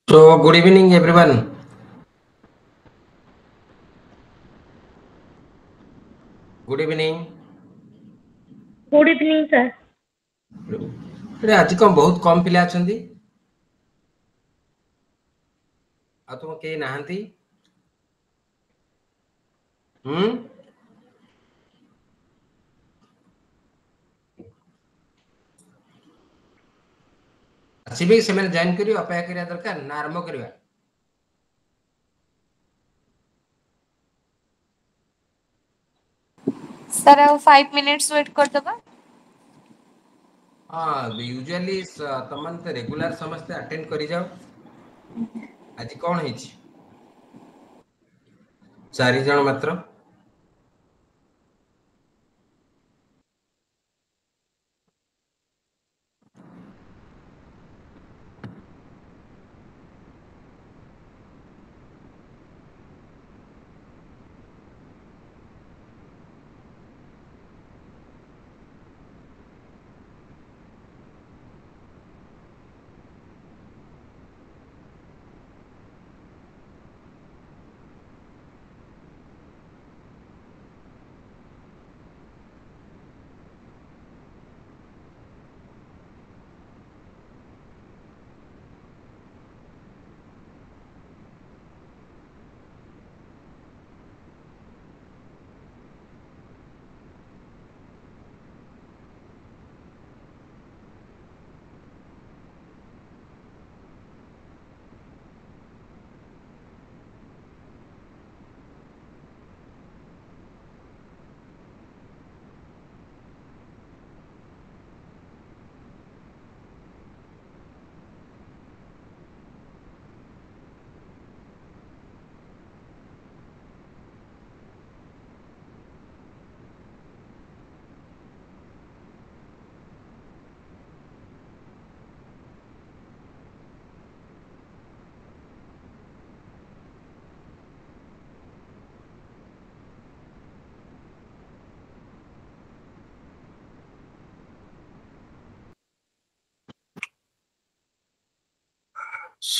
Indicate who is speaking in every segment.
Speaker 1: So, good evening, everyone. Good evening.
Speaker 2: Good evening sir.
Speaker 1: आज कम बहुत कम पिला अछंती आ तुम के नाहंती ଆସିବେ ସେମାନେ ଜଏନ୍ କରି ଅପେକ୍ଷା କରିବା ଦରକାର ନା ଆରମ୍ଭ କରିବା?
Speaker 3: सर ଆଉ 5 minutes wait करदबा।
Speaker 1: यूजुअली तमन तो रेगुलर समस्त अटेंड करी जाओ। आज कौन ହେଇଛି? 4 जण मात्र।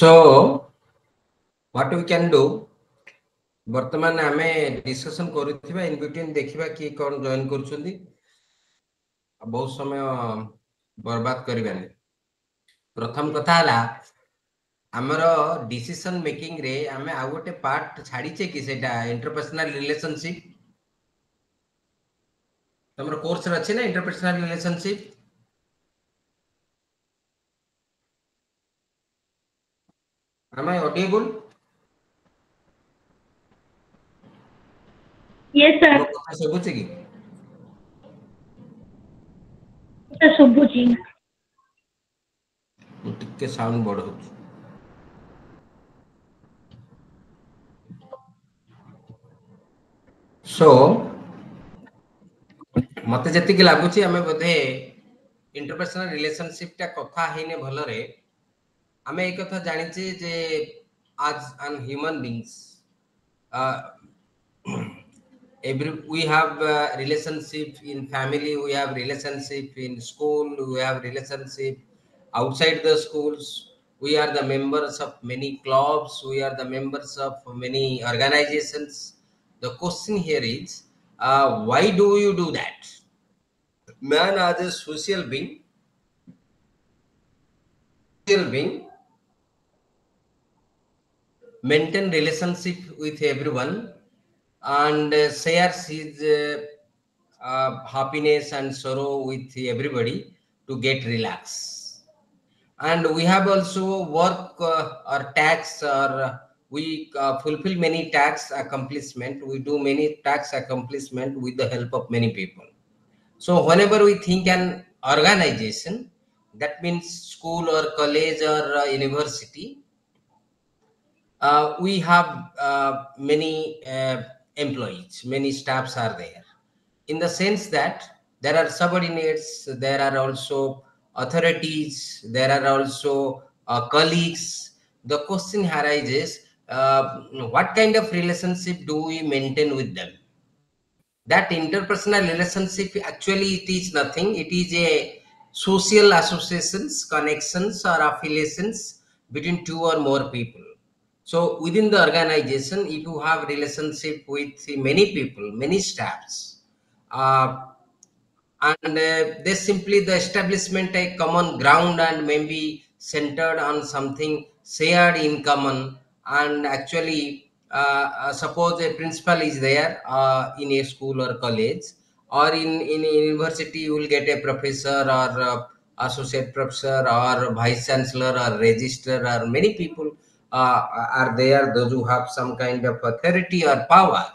Speaker 1: So what we can do, वर्तमान आमे डिस्कशन करूथिबा इन बिटवीन देखिबा कि कोन जॉइन करछुंदी, बहुत समय बर्बाद करबानी। प्रथम कथा हला हमरो डिसीजन मेकिंग रे आमे आ गोटे पार्ट छाडीचे कि सेटा इंटरपर्सनल रिलेशनशिप। तमरो कोर्स रे अछि ना interpersonal relationship. Am I audible?
Speaker 2: Yes, sir.
Speaker 1: ମୋ କଥା ଶୁଭୁଛି କି?
Speaker 2: ଶୁଭୁଛି।
Speaker 1: ମୁଁ ଟିକେ ସାଉଣ୍ଡ ବଢଉଛି। ସୋ ମତେ ଯେତିକି ଲାଗୁଛି ଆମେ ବୋଧେ इंटरपर्सनल रिलेशनशिप टा कथा हेने भलरे आमे एक कथा जानिचे जे as an human beings every we have relationship in family, we have relationship in school, we have relationship outside the schools, we are the members of many clubs, we are the members of many organizations. The question here is why do you do that? Man as a social being maintain relationship with everyone and shares his happiness and sorrow with everybody to get relaxed. And we have also work or tax or we fulfill many tax accomplishment. We do many tax accomplishment with the help of many people. So whenever we think an organization, that means school or college or university, we have many employees, many staffs are there. In the sense that there are subordinates, there are also authorities, there are also colleagues. The question arises, what kind of relationship do we maintain with them? That interpersonal relationship actually it is nothing. It is a social associations, connections or affiliations between two or more people. So within the organization, if you have relationship with many people, many staffs, and they simply the establishment a common ground and maybe centered on something shared in common, and actually suppose a principal is there in a school or college, or in a university you will get a professor or associate professor or vice chancellor or registrar or many people are there, those who have some kind of authority or power,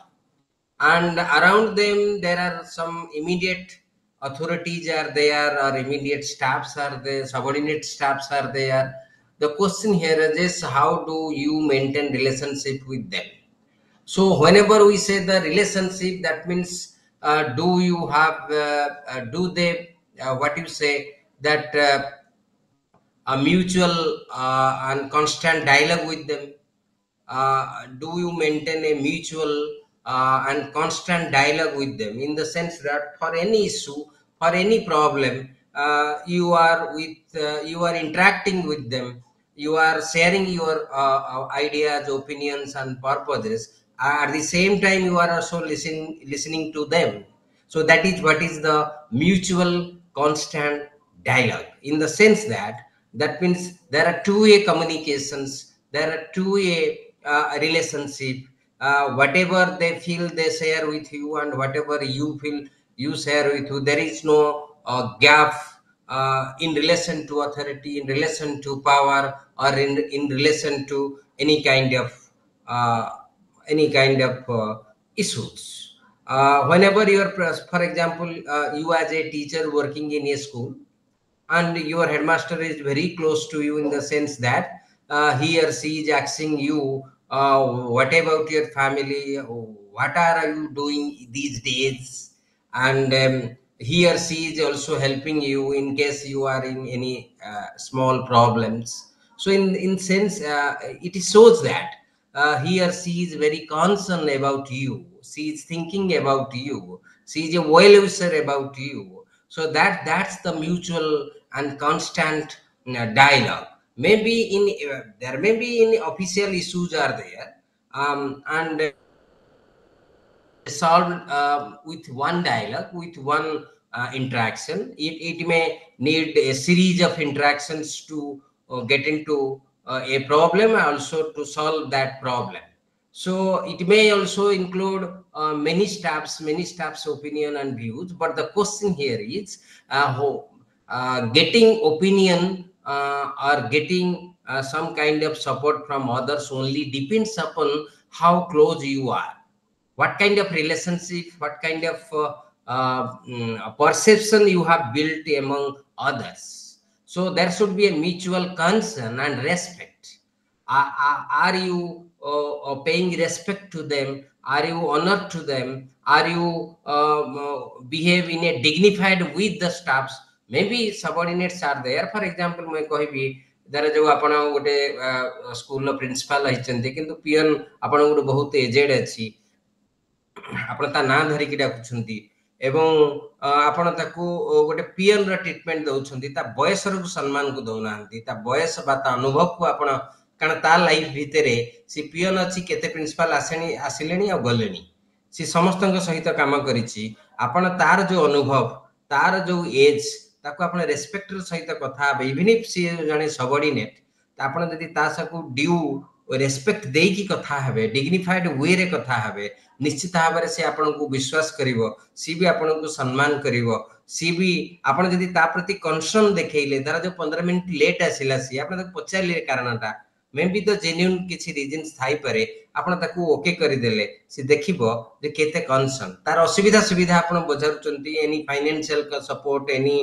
Speaker 1: and around them there are some immediate authorities are there or immediate staffs are there, subordinate staffs are there. The question here is how do you maintain relationship with them? So whenever we say the relationship, that means do you have do they what you say that a mutual and constant dialogue with them? Do you maintain a mutual and constant dialogue with them, in the sense that for any issue, for any problem, you are with you are interacting with them, you are sharing your ideas, opinions and purposes, at the same time you are also listening to them. So that is what is the mutual constant dialogue, in the sense that that means there are two-way communications, there are two-way relationship. Whatever they feel they share with you, and whatever you feel you share with you. There is no gap in relation to authority, in relation to power, or in relation to uh, any kind of issues. Whenever you are, for example, you as a teacher working in a school, and your headmaster is very close to you, in the sense that he or she is asking you, what about your family, what are you doing these days, and he or she is also helping you in case you are in any small problems. So in sense it shows that he or she is very concerned about you, she is thinking about you, she is a well wisher about you. So that's the mutual and constant dialogue. maybe in there may be in official issues are there, and solved with one dialogue, with one interaction. It may need a series of interactions to get into a problem, also to solve that problem. So it may also include many staffs opinion and views, but the question here is getting opinion or getting some kind of support from others only depends upon how close you are, what kind of relationship, what kind of perception you have built among others. So there should be a mutual concern and respect. Are you paying respect to them? Are you honored to them? Are you behave in a dignified with the staffs? Maybe subordinates are there. For example, मैं कहबी धर जो आपण गोटे school principal होइचंती किंतु पियन आपण गोटे बहुत एजेड अछि, ଆପଣ ତା ନାଁ ଧରିକି ଡାକୁଛନ୍ତି ଏବଂ ଆପଣ ତାକୁ ଗୋଟେ ପିଅନ ର ଟ୍ରିଟମେଣ୍ଟ ଦଉଛନ୍ତି, ତା ବୟସକୁ ସମ୍ମାନକୁ ଦଉନାହାନ୍ତି, ତା ବୟସ ବା ତା ଅନୁଭବକୁ ଆପଣ, କାରଣ ତା ଲାଇଫ ଭିତରେ ସେ ପିଅନ ଅଛି, କେତେ ପ୍ରିନ୍ସିପାଲ ଆସିଲେଣି ଆଉ ଗଲେଣି, ସେ ସମସ୍ତଙ୍କ ସହିତ କାମ କରିଛି, ଆପଣ ତାର ଯୋଉ ଅନୁଭବ, ତାର ଯୋଉ ଏଜ, ତାକୁ ଆପଣ ରେସ୍ପେକ୍ଟର ସହିତ କଥା ହେବେ, ଇଭିନ ଇଫ ସିଏ ଜଣେ ସବଅର୍ଡିନେଟ, ଆପଣ ଯଦି ତା ସହିତ ଡ୍ୟୁ ରେସ୍ପେକ୍ଟ ଦେଇକି କଥା ହେବେ, ଡିଗ୍ନିଫାଇଡ ୱେରେ କଥା ହେବେ, ନିଶ୍ଚିତ ଭାବରେ ସେ ଆପଣଙ୍କୁ ବିଶ୍ୱାସ କରିବ, ସି ବି ଆପଣଙ୍କୁ ସମ୍ମାନ କରିବ, ସି ବି ଆପଣ ଯଦି ତା ପ୍ରତି କନସର୍ନ ଦେଖେଇଲେ, ଧର ଯୋଉ 15 ମିନିଟ ଲେଟ୍ ଆସିଲା, ସି ଆପଣ ତାକୁ ପଚାରିଲେ କାରଣଟା, ମେ ବି ତ ଜେନ୍ୟୁନ କିଛି ରିଜନ୍ସ ଥାଇପାରେ, ଆପଣ ତାକୁ ଓକେ କରିଦେଲେ, ସେ ଦେଖିବ ଯେ କେତେ କନସର୍ନ, ତାର ଅସୁବିଧା ସୁବିଧା ଆପଣ ବୁଝାରୁଛନ୍ତି, any financial support, any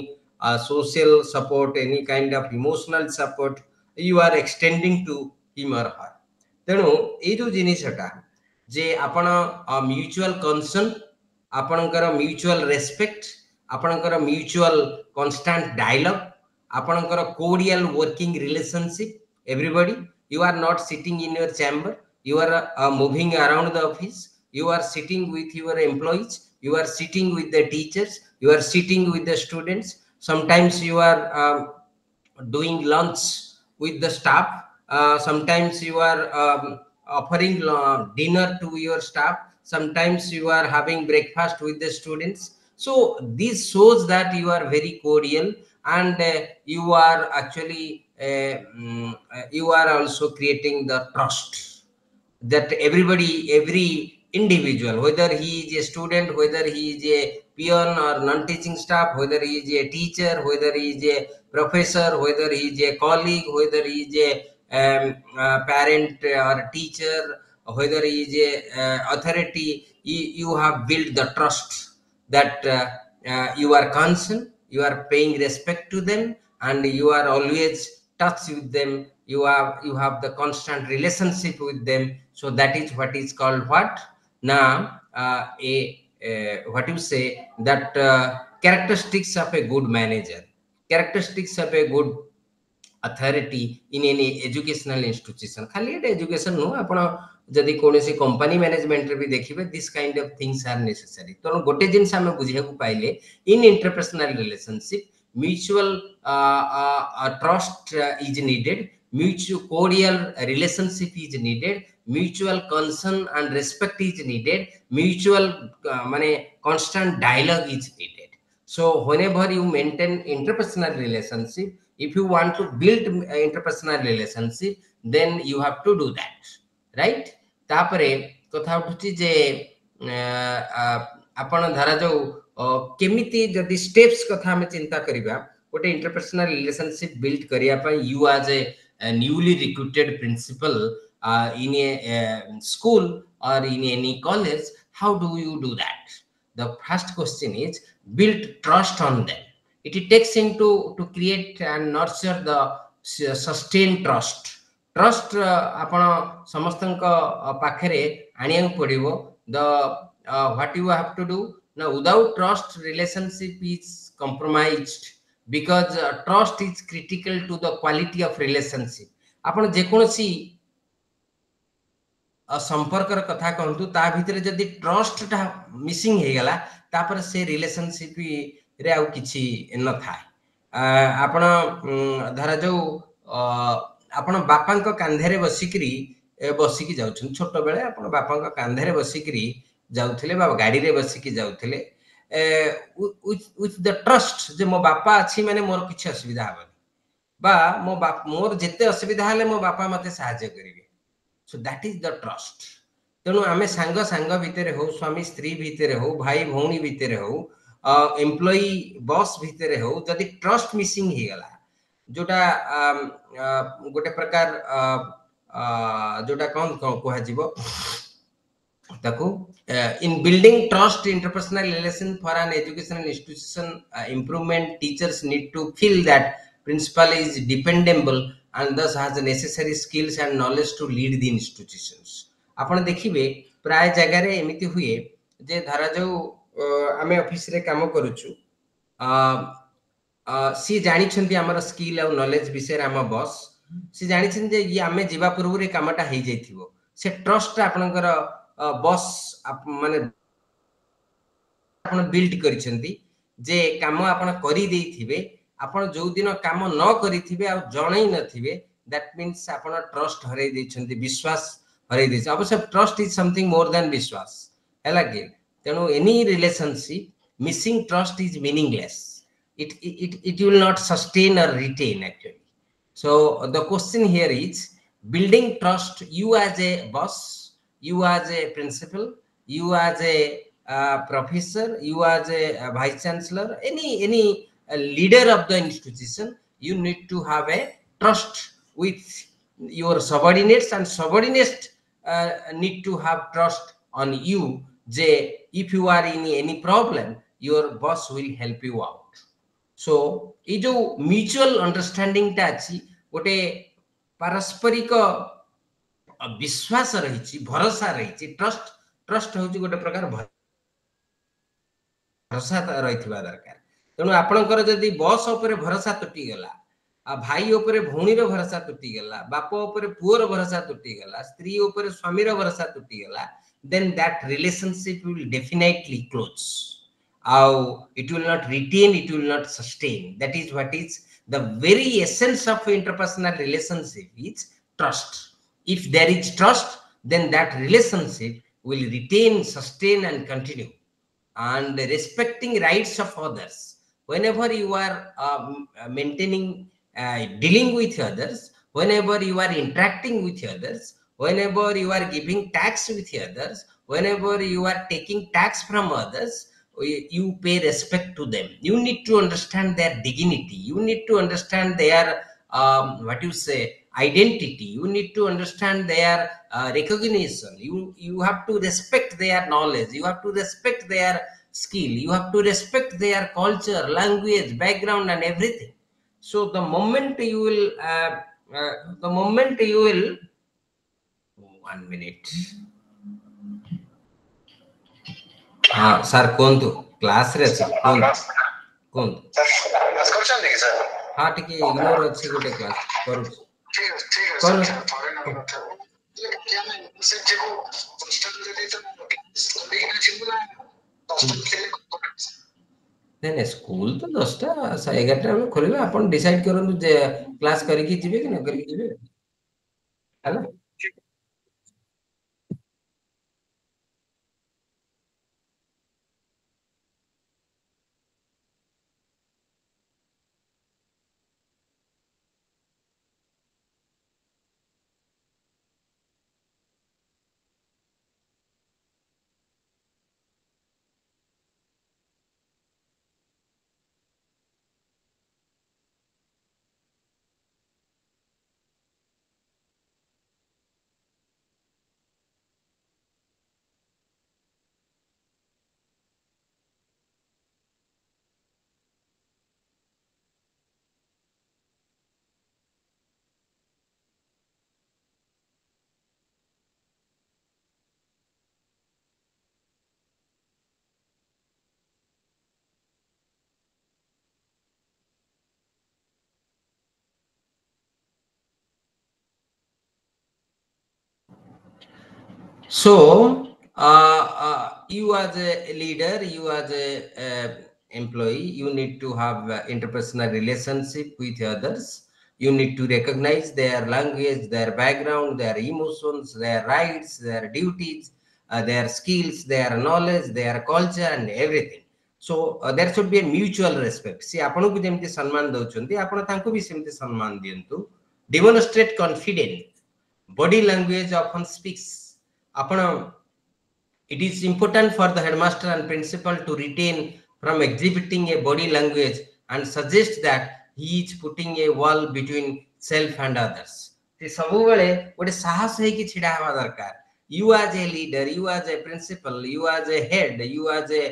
Speaker 1: social support, any kind of emotional support you are extending to him or her. ତେଣୁ ଏଇ ଯୋଉ ଜିନିଷଟା ଯେ ଆପଣ ମ୍ୟୁଚୁଆଲ କନସର୍ନ, ଆପଣଙ୍କର ମ୍ୟୁଚୁଆଲ ରେସ୍ପେକ୍ଟ, ଆପଣଙ୍କର ମ୍ୟୁଚୁଆଲ କନଷ୍ଟାଣ୍ଟ ଡାୟଲଗ, ଆପଣଙ୍କର cordial working relationship, everybody, you are not sitting in your chamber, you are moving around the office, you are sitting with your employees, you are sitting with the teachers, you are sitting with the students, sometimes you are doing lunch with the staff, sometimes you are offering dinner to your staff, sometimes you are having breakfast with the students. So this shows that you are very cordial, and you are actually you are also creating the trust that everybody, every individual, whether he is a student, whether he is a peon or non-teaching staff, whether he is a teacher, whether he is a professor, whether he is a colleague, whether he is a parent or a teacher, whether he is a authority, you have built the trust that you are concerned, you are paying respect to them, and you are always touch with them, you have the constant relationship with them. So that is what is called what now what you say that characteristics of a good manager, characteristics of a good authority in any educational institution. खाली एटा education no, आपण जदि कोनोसी company management रे भी देखिबे, this kind of things are necessary. तो गोटे जिंस हम बुझिया को पाइले, in interpersonal relationship mutual trust is needed, mutual cordial relationship is needed, mutual concern and respect is needed, mutual mane constant dialogue is needed. So whenever you maintain interpersonal relationship, if you want to build interpersonal relationship, then you have to do that, right? तापरे कथा उठुची जे आपण धरा जो केमिति जदि steps कथा हम चिंता करिबा, गोटे इंटरपर्सनल रिलेशनशिप बिल्ड करिया पय, you as a newly recruited principal in a school or in any college, how do you do that? The first question is build trust on them. It takes into to create and nurture the sustained trust. Trust आपण समस्तन पाखरे आनिया पड़िबो. The what you have to do now, without trust relationship is compromised, because trust is critical to the quality of relationship. आपण जे कोनसी संपर्कर कथा कहतु, ता भितर जदि trust टा मिसिंग हे गला, तापर से रिलेशनशिप रे आउ किछि न थाए. आपण धरा जो आपण बापांक कांधेरे बसिकी जाउछन छोट बेले आपण बापांक कांधेरे बसिकी जाउथिले बा गाड़ी रे बसिकी जाउथिले with the trust जे मो बापा अछि माने मोर किछ असुविधा हबनी बा मो बाप मोर जेते असुविधा हले मो बापा मते सहायता करिवे so that is the trust तेणु आमे सांग सांग भितर हो स्वामी स्त्री भितर हो भाई भौणी भितर हो एम्प्लॉई बॉस भितर हो जदि ट्रस्ट मिसिंग ही गला जोटा गोटे प्रकार जोटा कौन कह जीवो ताकू in building trust interpersonal relation for an educational institution improvement teachers need to feel that principal is dependable and thus has the necessary skills and knowledge to lead the institutions आपण देखिबे प्राय जगह रे एमिति हुए जे धारा जो आमे ऑफिस रे काम करूछु सी जानी छंती हमर स्किल और नॉलेज विषय आम बॉस सी जानी छन जे ये आमे जीवा पूर्व रे कामटा हेइ जाइथिबो से ट्रस्ट आपनकर बॉस माने आपण बिल्ड करिसेंती जे काम आपण करि देइथिबे आपण जो दिन काम न करिथिबे आ जणै नथिबे दैट मींस आपण ट्रस्ट हरै दैछंती विश्वास हरै दैछ अवश्य trust is something more than विश्वास हैला के तेनो any relationship missing trust is meaningless it will not sustain or retain actually so the question here is building trust you as a boss you as a principal you as a professor you as a vice chancellor any leader of the institution you need to have a trust with your subordinates and subordinates need to have trust on you J if you are in any problem your boss will help you out सो ये जो mutual understanding टा अछि गोटे पारस्परिक विश्वास रही भरोसा रही ट्रस्ट ट्रस्ट होची गोटे प्रकार भरोसा रही दरकार तेणु आपणकर जदि बॉस ऊपर भरोसा तुटी गला आ भाई ऊपर भौणी रो भरोसा तुटी गला बाप ऊपर पुओर भरोसा तुटी गला स्त्री ऊपर स्वामी रो भरोसा तुटी गला then that relationship will definitely close how it will not retain it will not sustain that is what is the very essence of interpersonal relationship is trust if there is trust then that relationship will retain sustain and continue and respecting rights of others whenever you are maintaining dealing with others whenever you are interacting with others whenever you are giving tax with others whenever you are taking tax from others you pay respect to them you need to understand their dignity you need to understand their what you say identity you need to understand their recognition you have to respect their knowledge you have to respect their skill you have to respect their culture language background and everything so the moment you will 1 minute हाँ sir कौन तो class रे अछि कौन
Speaker 4: class करछन कि sir
Speaker 1: हाँ टिके ignore अछि गोटे क्लास करू
Speaker 4: ठीक है
Speaker 1: कौन
Speaker 4: सर थोड़े ना था ये क्या मैं से जेको हॉस्टल दे देता कभी ना छिमुला हॉस्टल खेले
Speaker 1: नहीं स्कूल तो 10टा 11टा में खोलिबा अपन डिसाइड करन जे क्लास करी कि जिवे कि न करी कि जिवे हैला So, you as a leader, you as a employee, you need to have interpersonal relationship with others. You need to recognize their language, their background, their emotions, their rights, their duties, their skills, their knowledge, their culture, and everything. So there should be a mutual respect. See, आपन को जेमति सम्मान दउचंती आपन तांको भी सेमति सम्मान दियंतु. Demonstrate confidence. Body language often speaks. Apana, it is important for the headmaster and principal to retain from exhibiting a body language and suggest that he is putting a wall between self and others. सबु बेले गोटे साहस है कि छिड़ा हवा दरकार. You as a leader, you as a principal, you as a head, you as a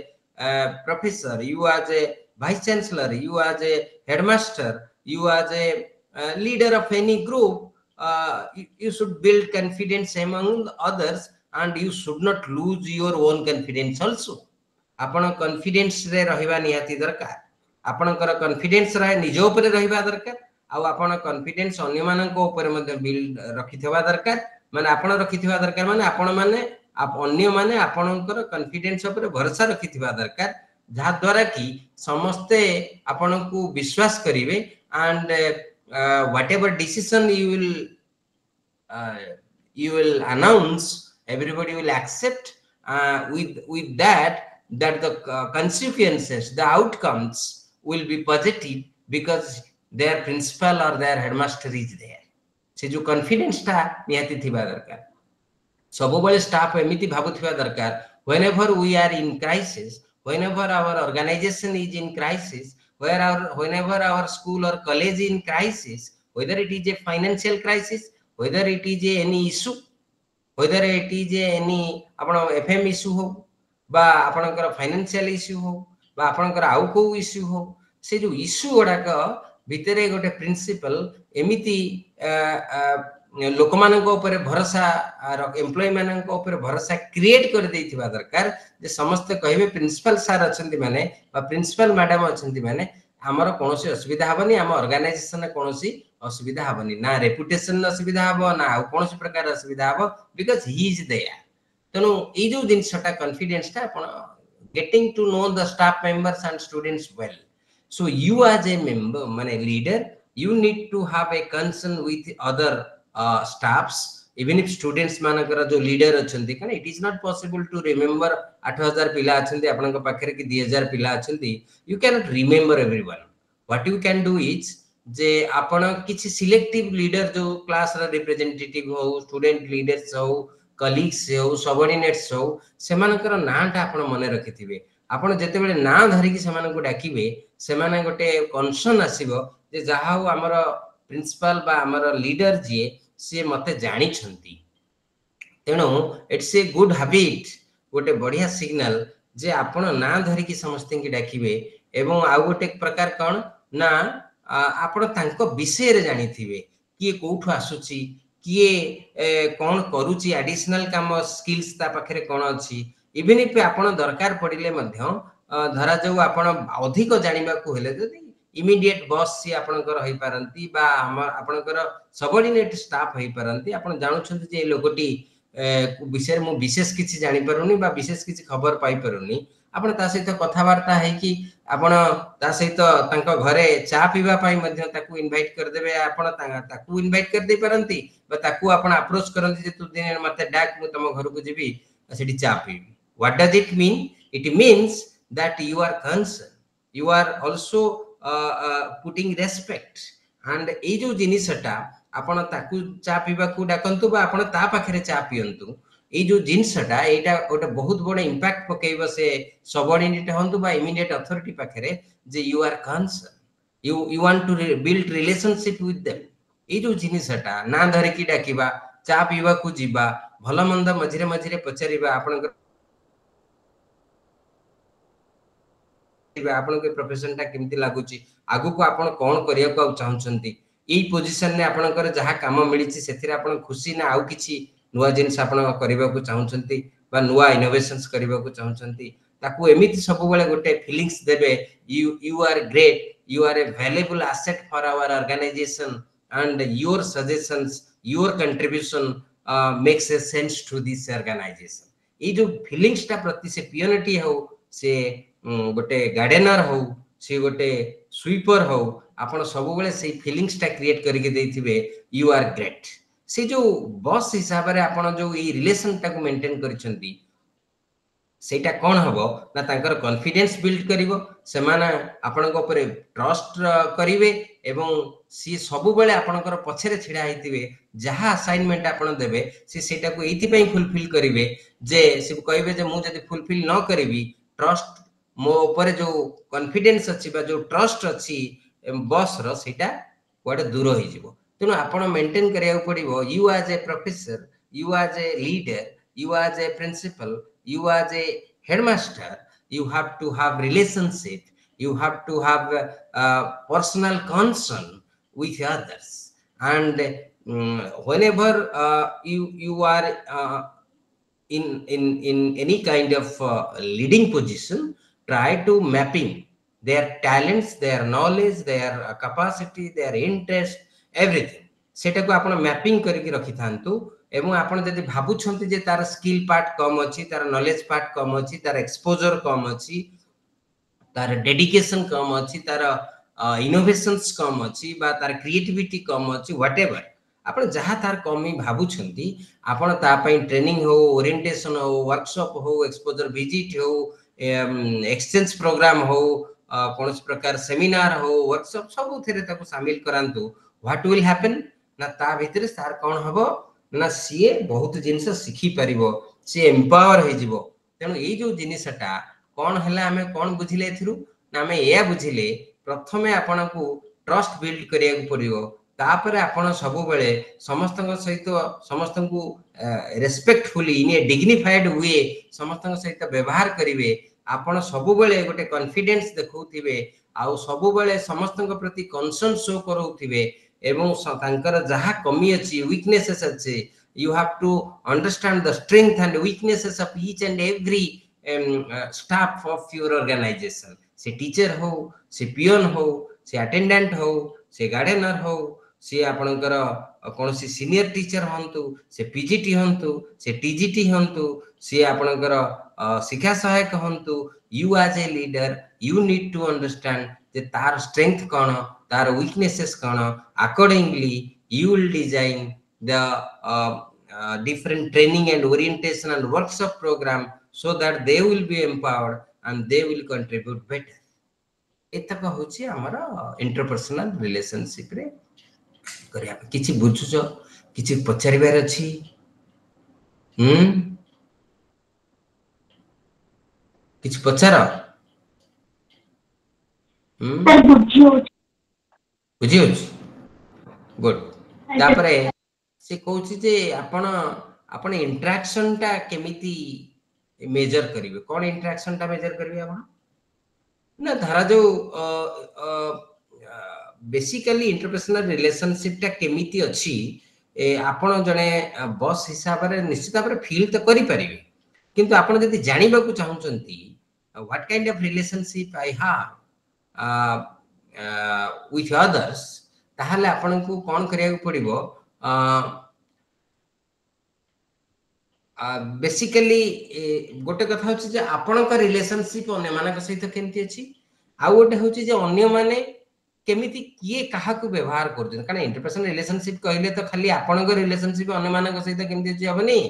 Speaker 1: professor, you as a vice chancellor, you as a headmaster, you as a leader of any group, you should build confidence among others and you should not lose your own confidence also. आपण confidence रे रहिबा निहाती दरकार. आपणकर confidence रहे निज ऊपर रहिबा दरकार आ आपण confidence अन्य मानक ऊपर मध्ये बिल्ड रखिथबा दरकार. माने आपण रखिथबा दरकार माने आपण माने अन्य माने आपणकर confidence ऊपर भरोसा रखिथबा दरकार जहा द्वारा कि समस्त आपण को विश्वास करिवे and whatever decision you will announce, everybody will accept with that the consequences, the outcomes will be positive because their principal or their headmaster is there. से जो confidence टा निहाती थिबा दरकार. सब बेले staff एमिति भाबुथिबा दरकार. Whenever we are in crisis, whenever our organization is in crisis, whenever our school or college is in crisis, whether it is a financial crisis, whether it is any issue, whether it is any आपण FM issue हो बा आपणकर financial issue हो बा आपणकर आउ को issue हो, से जो issue गुडाक भितरे गोटे प्रिंसिपल एमिति लोक मानक ऊपर भरोसा एम्प्लॉय मानक ऊपर भरोसा क्रिएट कर देथिबा दरकार जे समस्त कहिबे प्रिंसिपल सर अछंती माने बा प्रिंसिपल मैडम अछंती माने हमर कोनोसी असुविधा हबनी, हम ऑर्गेनाइजेशन कोनोसी असुविधा हबनी, ना रेपुटेशन असुविधा हबो ना कोनोसी प्रकार असुविधा हबो बिकॉज़ ही इज देयर. तनो ए जो जिनसटा कॉन्फिडेंस ता आपण getting to know the staff members and students well. So you as a member, माने leader, you need to have a concern with other staffs, even if students मानकर जो leader अछंती कने it is not possible to remember 8000 पिला अछंती आपनक पाखरे कि 2000 पिला अछंती, you cannot remember everyone. What you can do is जे आपण किछि सिलेक्टिव लीडर जो क्लास रा रिप्रेजेंटेटिव हो, स्टूडेंट लीडर्स हो, कलीग्स हो, सबऑर्डिनेट्स हो, सेमानकर नाटा आपण मने रखिथिबे. आपण जेते बेले ना धरि कि सेमान को डाकिबे सेमाने गोटे कन्सर्न आसीबो जे जहा हो हमर प्रिंसिपल बा हमर लीडर जे से मते जानि छंती. तेनो इट्स ए गुड हैबिट, गोटे बढ़िया सिग्नल जे आपण ना धरि कि समस्त की डाकिबे एवं आ गोटे प्रकार कोन ना आपण तांको विषय रे जानिथिबे कि कोठु आसुची किए कोन करूची एडिशनल काम स्किल्स ता पाखरे कोन अछि. इवन इफ आपण दरकार पड़िले मध्य धरा जाऊ आपण अधिक जानिबा को हेले जदी इमीडिएट बॉस सी आपनकर होई पारंती बा आपनकर सबऑर्डिनेट स्टाफ होई पारंती. आपण जानु छथि जे लोगटी विषय मु विशेष किछि जानि पारुनी बा विशेष किछि खबर पाई पारुनी, आपण ता सहित कथा वार्ता है कि आपण ता सहित तांको घरे चा पीबा पाई मध्य ताकू इनवाइट कर देबे, आपण ताकू इनवाइट कर दे पारंती बा ताकू आपण अप्रोच करंती जे तू दिन मते डाक मु तम घर को जेबी सेठी चा PB. What does it mean? It means that you are concerned, you are also putting respect, and ए जो जिनिसटा आपण ताकू चा पीबा को डाकंतु बा आपण ता पाखरे चा पियंतु. ए जो जिनिसटा एटा ओटा बहुत बड़ इंपैक्ट पकेइबो से सबऑर्डिनेट हंतु बा इमीडिएट अथॉरिटी पाखरे जे you are concern, you want to build relationship with them. ए जो जिनिसटा ना धरि कि डाकिबा चा पीबा को जिबा भलो मंद मझिरे मझिरे पचारिबा आपण आपण के प्रोफेशन टा केमति लागुची, आगु को आपण कोन करिया को चाहउछंती, एई पोजीशन ने आपनकर जहा काम मिलिची सेथिरे आपण खुशी ना आउ किछि नुवा जिंस आपण करिबा को चाहउछंती बा नुवा इनोवेशंस करिबा को चाहउछंती, ताकू एमिति सब बेले गोटे फीलिंग्स देबे you are great, you are a valuable asset for our organization and your suggestions, your contribution makes a sense to this organization. ए जो फीलिंग्स टा प्रति से पियोनिटी हो से गोटे गार्डनर हो से गोटे स्वीपर हो आपण सब बेले से फीलिंग्स टा क्रिएट करके देथिबे यू आर ग्रेट से जो बॉस हिसाब रे आपण जो ई रिलेशन टा को मेंटेन करिसंती सेटा कौन हबो ना तांकर कॉन्फिडेंस बिल्ड करिवो से माने आपनक ऊपर ट्रस्ट करिवे एवं सी सब बेले आपनकर पछरे छिडा हितिबे जहा असाइनमेंट आपण देबे सी सेटा को एथि पई फुलफिल करिवे जे से कहबे जे मु जदी फुलफिल न करिवि ट्रस्ट मो ऊपर जो कॉन्फिडेंस अछि बा जो ट्रस्ट अछि बॉस रो सेटा कोडे दूर होई जिवो तेनु आपण मेंटेन करिया पड़िवो you as a professor you as a leader you as a principal you as a headmaster you have to have relationship you have to have personal concern with others and whenever you are in any kind of leading position try to mapping their talents their knowledge their capacity their interest everything सेटा को आपण mapping करके रखि थांतु एवं आपण जदि भाबुछंती जे तार skill part कम अछि तार नॉलेज पार्ट कम अछि तार एक्सपोजर कम अछि तार डेडिकेशन कम अछि तार इनोवेशंस कम अछि बा तार क्रिएटिविटी कम अछि व्हाटएवर आपण जहा तार कमी भाबुछंती आपण ता पई ट्रेनिंग हो ओरिएंटेशन हो वर्कशॉप हो एक्सपोजर विजिट हो एक्सचेंज प्रोग्राम हो कोनस प्रकार सेमिनार हो वर्कशॉप सब थेरे ताको शामिल करांतु व्हाट विल हैपन ना ता भितरे सार कोन हबो ना सीए बहुत जिनिस शिखी परिबो सी एम्पावर हो जिवो तेनु ए जो जिनिसटा कोन हला हमें कोन बुझिले एथिरु ना हमें एया बुझिले प्रथमे आपण को ट्रस्ट बिल्ड करिया को पड़िबो तापर आपण सब बेले समस्तक सहित समस्तन को रेस्पेक्टफुली इन ए डिग्निफाइड वे समस्तन सहित व्यवहार करिवे आपण सब बेले गोटे कॉन्फिडेंस देखौथिबे आउ सब बेले समस्तन प्रति कंसर्न शो करौथिबे एवं तांकर जहा कमी अछि वीकनेसेस अछि you have to understand the strength and weaknesses of each and every staff of your organization से टीचर हो से पियन हो से अटेंडेंट हो से गार्डनर हो से आपनकर कोनसी सीनियर टीचर हंतु से पीजीटी हंतु से टीजीटी हंतु से आपनकर शिक्षा सहायक हंतु you as a leader you need to understand जे तार स्ट्रेंथ कोन तार weaknesses cone accordingly you will design the different training and orientation and workshop program so that they will be empowered and they will contribute better एतक होची हमरा interpersonal relationship रे करिया किछि बुझुछो किछि पचारिबार अछि किछि पचार बुझियो गुड तापरे से कहूची जे आपण आपण इंटरेक्शन टा केमिति मेजर करिवे कोन इंटरेक्शन टा मेजर करिवे आपण ना धारा जो बेसिकली इंटरपर्सनल रिलेशनशिप टा केमिति अछि आपण जने बॉस हिसाब रे निश्चित भाबरे फील त करि परिवे किंतु आपण जदि जानिबा को चाहुचंती what kind of relationship I have with others ताहले आपण को कोन करिया पड़िबो बेसिकली गोटे कथा होची जे आपण का रिलेशनशिप अन्य मानक सहित केमति अछि आ गोटे होची जे अन्य माने केमिति किए काहा को व्यवहार करजन कारण इंटरपर्सनल रिलेशनशिप कहले तो खाली आपण का रिलेशनशिप अन्य मानक सहित केमति अछि हबनी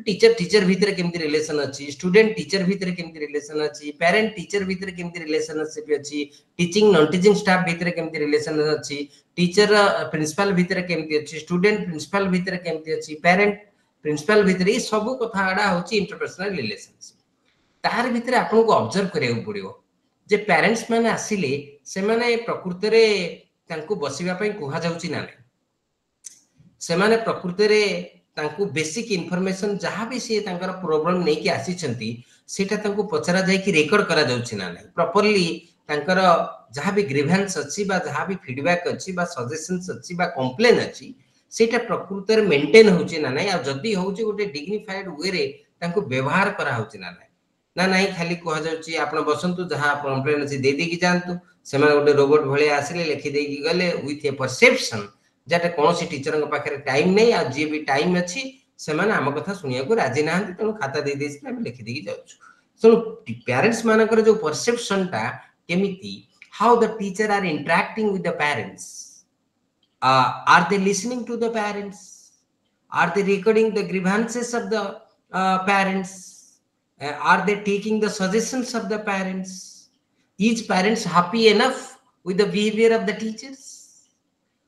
Speaker 1: टीचर भीतर केमति रिलेशन अछि स्टूडेंट टीचर भीतर केमति रिलेशन अछि पेरेंट टीचर भीतर केमति रिलेशनशिप अछि टीचिंग नॉन टीचिंग स्टाफ भीतर केमति रिलेशन अछि टीचर प्रिंसिपल भीतर केमति अछि स्टूडेंट प्रिंसिपल भीतर केमति अछि पेरेंट प्रिंसिपल भीतर ई सब कथा आडा होची इंटरपर्सनल रिलेशनशिप तार भीतर आपन को ऑब्जर्व करिया पड़िबो जे पेरेंट्स माने आसिले से माने प्रकृति रे तांको बसिबा पई कुहा जाउची ना से माने प्रकृति रे तांको बेसिक इंफॉर्मेशन जहां भी से तांकर प्रॉब्लम नै कि आसी छंती सेटा तांको पचरा जाय कि रेकॉर्ड करा जाउची ना नै प्रॉपर्ली तांकर जहां भी ग्रीवेंस अछि बा जहां भी फीडबैक अछि बा सजेशंस अछि बा कंप्लेन अछि सेटा प्रकृति रे मेंटेन होची ना नै आ जदी होची गोटे डिग्निफाइड वे रे तांको व्यवहार करा होची ना नै ना नै खाली कहा जाउची आपण बसंतु जहां कंप्लेन अछि दे दे कि जानतु से माने गोटे रोबोट भले आसिले लिखि दे कि गले विथ ए परसेप्शन जाटे कौन सी टीचर के पाखे टाइम नहीं आ जे भी टाइम अच्छी से माने आम कथा सुनिया को राजी ना तेणु खाता दे देछि हम लिखि देकी जाउछु सो पेरेंट्स मानकर जो परसेप्शन टा केमिति how the teacher are interacting with the parents. Are they listening to the parents? Are they recording the grievances of the parents? Are they taking the suggestions of the parents? Is parents happy enough with the behavior of the teachers,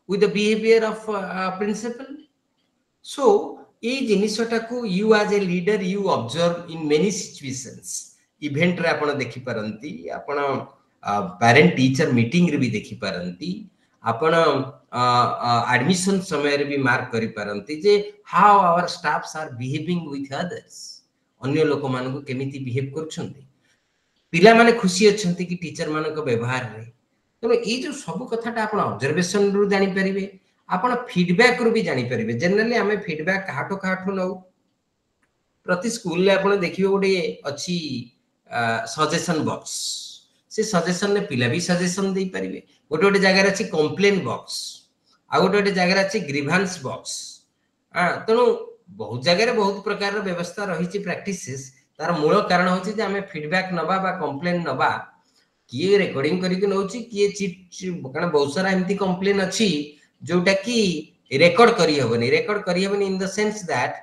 Speaker 1: with the behavior of principal? So, ये जिनिसटाକୁ you as a leader you observe in many situations. Event रे आपण देखि परंती, आपण parent teacher meeting रे भी देखि परंती, आपण admission समय रे भी mark करि परंती जे how our staffs are behaving with others. अन्य लोक मानकु केमिति behave करछन्ती. पिला माने खुशी अछन्ती कि टीचर मानक व्यवहार रे. तनो ए जो सब कथाटा आपण ऑब्जर्वेशन रु जानि परिबे, आपण फीडबैक रु भी जानि परिबे. जनरली हमें फीडबैक काठो नौ प्रति स्कूल ले आपण देखिबे गोटे अछि सजेशन बॉक्स. से सजेशन ने पिला भी सजेशन दे परिबे. गोटे गोटे जगह रे अछि कंप्लेन बॉक्स, आ गोटे गोटे जगह रे अछि ग्रीवेंस बॉक्स. तनो बहुत जगह रे बहुत प्रकार रो व्यवस्था रही छि प्रैक्टिसेस. तार मूल कारण होछि जे हमें फीडबैक नबा बा कंप्लेन नबा किए रेकॉर्डिंग करिक नउछि किए चिट कारण बहुत सारा एमती कंप्लेन अछि जोटा कि रेकॉर्ड करी हबनी इन द सेंस दैट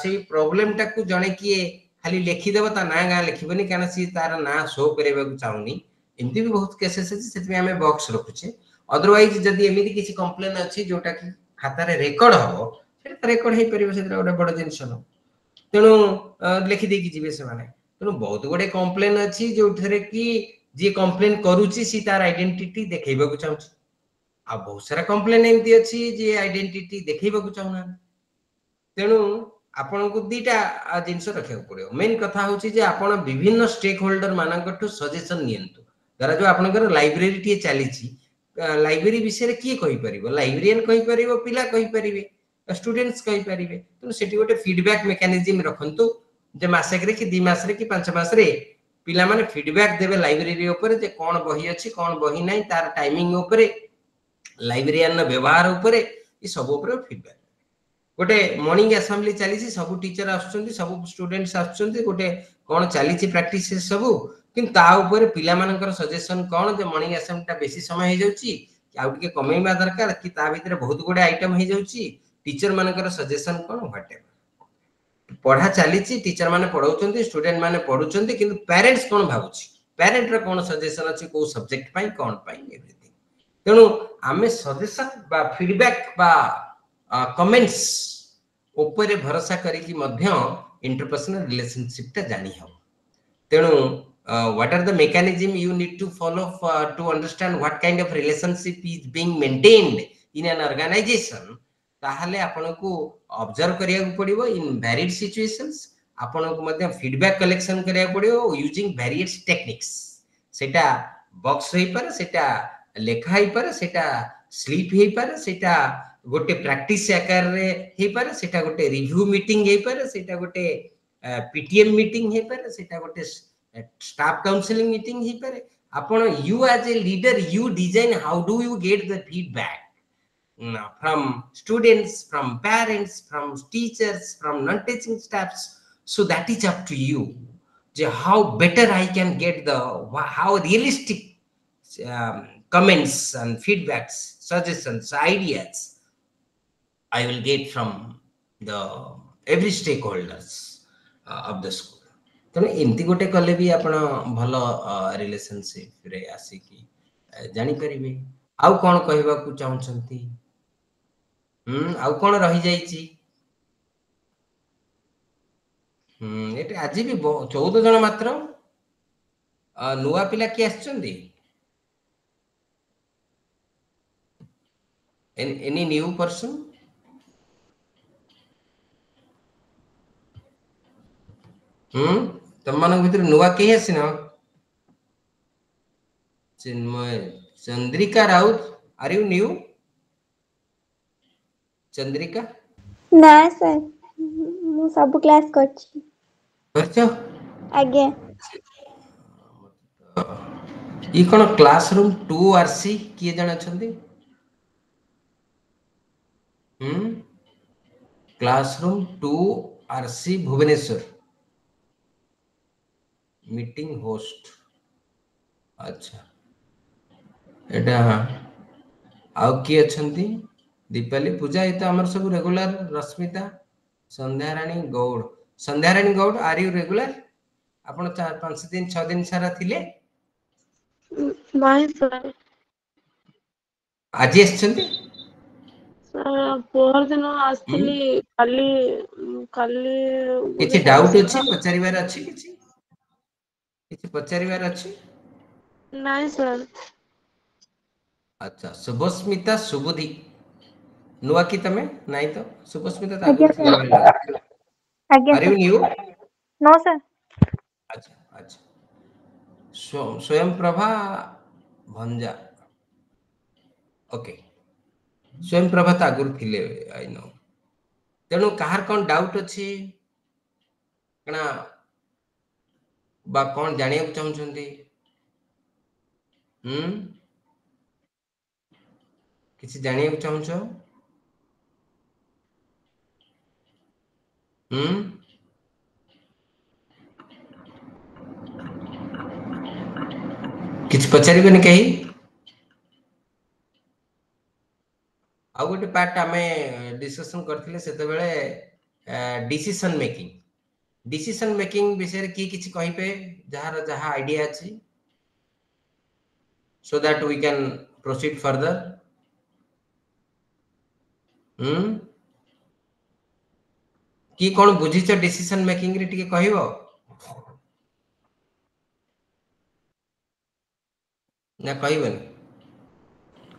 Speaker 1: से प्रॉब्लम टा को जणे किए खाली लिखि देबो ता ना गा लिखिबनी कारण सी तार ना शो करेबा को चाहुनी. एमती भी बहुत केसेस अछि सेति में हमें बॉक्स रखुछे. अदरवाइज जदी एमिति किछि कंप्लेन अछि जोटा कि खाता रे रेकॉर्ड हबो सेटा रेकॉर्ड हे परिबो सेटा ओडा बड जिंस न. तेणु लिखि दे कि जीवे से माने. तेणु बहुत गुडे कंप्लेन अछि जो थरे कि जे कंप्लेन करूची सी तार आइडेंटिटी देखैबा को चाहूची. आ बहुत सारा कंप्लेन एमती अछि जे आइडेंटिटी देखैबा को चाहुना. तेणु आपण को दीटा जिंस रखिया पड़ियो. मेन कथा होची जे आपण विभिन्न स्टेक होल्डर मानकटू सजेशन नियंतु. जरा जो आपनकर लाइब्रेरी टी चलीची, लाइब्रेरी विषय रे की कहि परिबो, लाइब्रेरियन कहि परिबो, पिला कहि परिबे, स्टूडेंट्स कहि परिबे. तो सेठी गोटे फीडबैक मेकानिज्म रखंतु जे मासे रे कि 2 मास रे कि 5 मास रे पिला माने फीडबैक देबे लाइब्रेरी ऊपर जे कोन बही अछि कोन बही नै, तार टाइमिंग ऊपर, लाइब्रेरियन व्यवहार ऊपर, ई सब ऊपर फीडबैक. गोटे मॉर्निंग असेंबली चली सब टीचर आसुचंती सब स्टूडेंट्स आसुचंती गोटे कोन चली प्रैक्टिस सब किंतु ता ऊपर पिला मानकर सजेशन कोन जे मॉर्निंग असेंबली ता बेसी समय हे जाउची कि आउ टिके कमेइबा दरकार कि ता भीतर बहुत गुडे आइटम हे जाउची. टीचर मानकर सजेशन कोन व्हाट पढ़ा चली टीचर माने पढ़ाउचंती स्टूडेंट माने पढ़ुचंती किंतु पेरेंट्स कोन भाबुची, पेरेंट रा कोन सजेशन अछि को सब्जेक्ट पई कोन पई एवरीथिंग. तेणु आमे सजेशन बा फीडबैक बा कमेंट्स ऊपर भरोसा करिकी मध्य इंटरपर्सनल रिलेशनशिप ता जानी हो. तेणु what are the mechanism you need to follow to understand what kind of relationship is being maintained in an organization. ताहले आपण को ऑब्जर्व करिया पड़िबो इन वेरिड सिचुएशंस. आपण को मध्य फीडबैक कलेक्शन करिया पड़िबो यूजिंग वेरियस टेक्निक्स. सेटा बॉक्स होई पर, सेटा लेखा होई पर, सेटा स्लिप होई पर, सेटा गोटे प्रैक्टिस आकार रे हे पर, सेटा गोटे रिव्यू मीटिंग हे पर, सेटा गोटे पीटीएम मीटिंग हे पर, सेटा गोटे स्टाफ काउंसलिंग मीटिंग हे पर. आपण you as a leader you design how do you get the feedback from students, from parents, from teachers, from non-teaching staffs. So that is up to you. How better I can get the how realistic comments and feedbacks, suggestions, ideas I will get from the every stakeholders of the school. तेणु एमती गोटे कले भी आपण भल relationship रे आसिकी जानी परिबे. आउ कोन कहबा को चाहउछंती? आउ कोन रही जाईची? एटे आज भी 14 जन मात्र नुआ पिला की आछंदी. Any new person? तम मानक भीतर नुआ के आसिना? Chinmay Chandrika Raut, are you new? Chandrika
Speaker 5: ना सर मु सब क्लास करछि.
Speaker 1: करछो
Speaker 5: आगे
Speaker 1: ई कोन क्लासरूम 2 आरसी किए जण अछंती? Classroom 2 RC Bhubaneswar meeting host. अच्छा एटा आउ किए अछंती दीपाली पूजा ये तो हमर सब regular Rashmita Sandhyarani Gaur Sandhyarani Gaur are you regular आपण 4-5 दिन 6 दिन सारा थिले
Speaker 6: नहीं सर
Speaker 1: आज आछंती
Speaker 6: सर पोहर दिन आसली काली काली
Speaker 1: किछि
Speaker 6: बोले
Speaker 1: डाउट अछि
Speaker 6: सर
Speaker 1: पचारिबार अछि किछि किछि पचारिबार अछि
Speaker 6: नहीं सर
Speaker 1: अच्छा शुभस्मिता सुबुधि नुआ की तमे नाही तो शुभस्मिता ता
Speaker 5: आज्ञा
Speaker 1: आगुर थिले
Speaker 5: सर
Speaker 1: बेल
Speaker 5: आज्ञा
Speaker 1: आर यू
Speaker 5: सर
Speaker 1: न्यू
Speaker 5: नो सर
Speaker 1: अच्छा अच्छा स्वयं प्रभा भंजा ओके स्वयं प्रभा ता आगुर थिले आई नो तेणु कहार कौन डाउट अच्छी कना बा कौन जानिया चाहूँगी किसी जानिया चाहूँ किसी पचारिबेनि कहीं आउ गोटे पार्ट आम डिस्कसन करथिले सेते बेले डिसीजन मेकिंग विषय की किसी कहिबे जहार जहा आइडिया अछि so that we can proceed further की कौन बुझीच डिसीजन मेकिंग रे टिके कहइबो ना कहइबन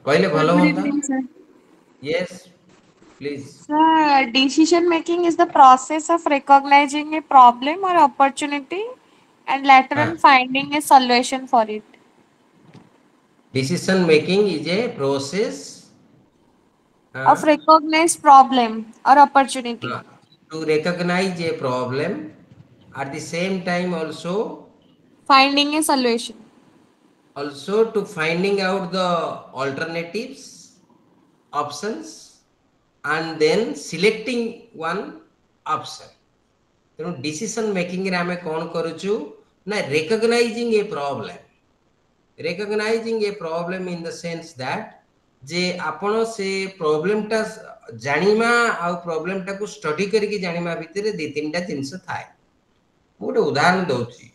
Speaker 1: कहले
Speaker 3: Sir,
Speaker 1: भलो
Speaker 3: good
Speaker 1: होता
Speaker 3: evening, sir.
Speaker 1: Yes please
Speaker 3: Sir, decision making is the process of recognizing a problem or opportunity and later
Speaker 1: हाँ
Speaker 3: on finding a solution for it.
Speaker 1: Decision making is a process
Speaker 3: Of recognized problem or opportunity.
Speaker 1: to recognize a problem at the same time
Speaker 3: Finding a solution.
Speaker 1: also to finding out the alternatives options and then selecting one option तेणु decision making रे आमे कौन करूचु ना recognizing a problem in the sense that जे आपण से problem टा जानिमा आ प्रॉब्लम टा को स्टडी करके जानिमा भितरे दि तीनटा जिंस थाए गोटे उदाहरण दउची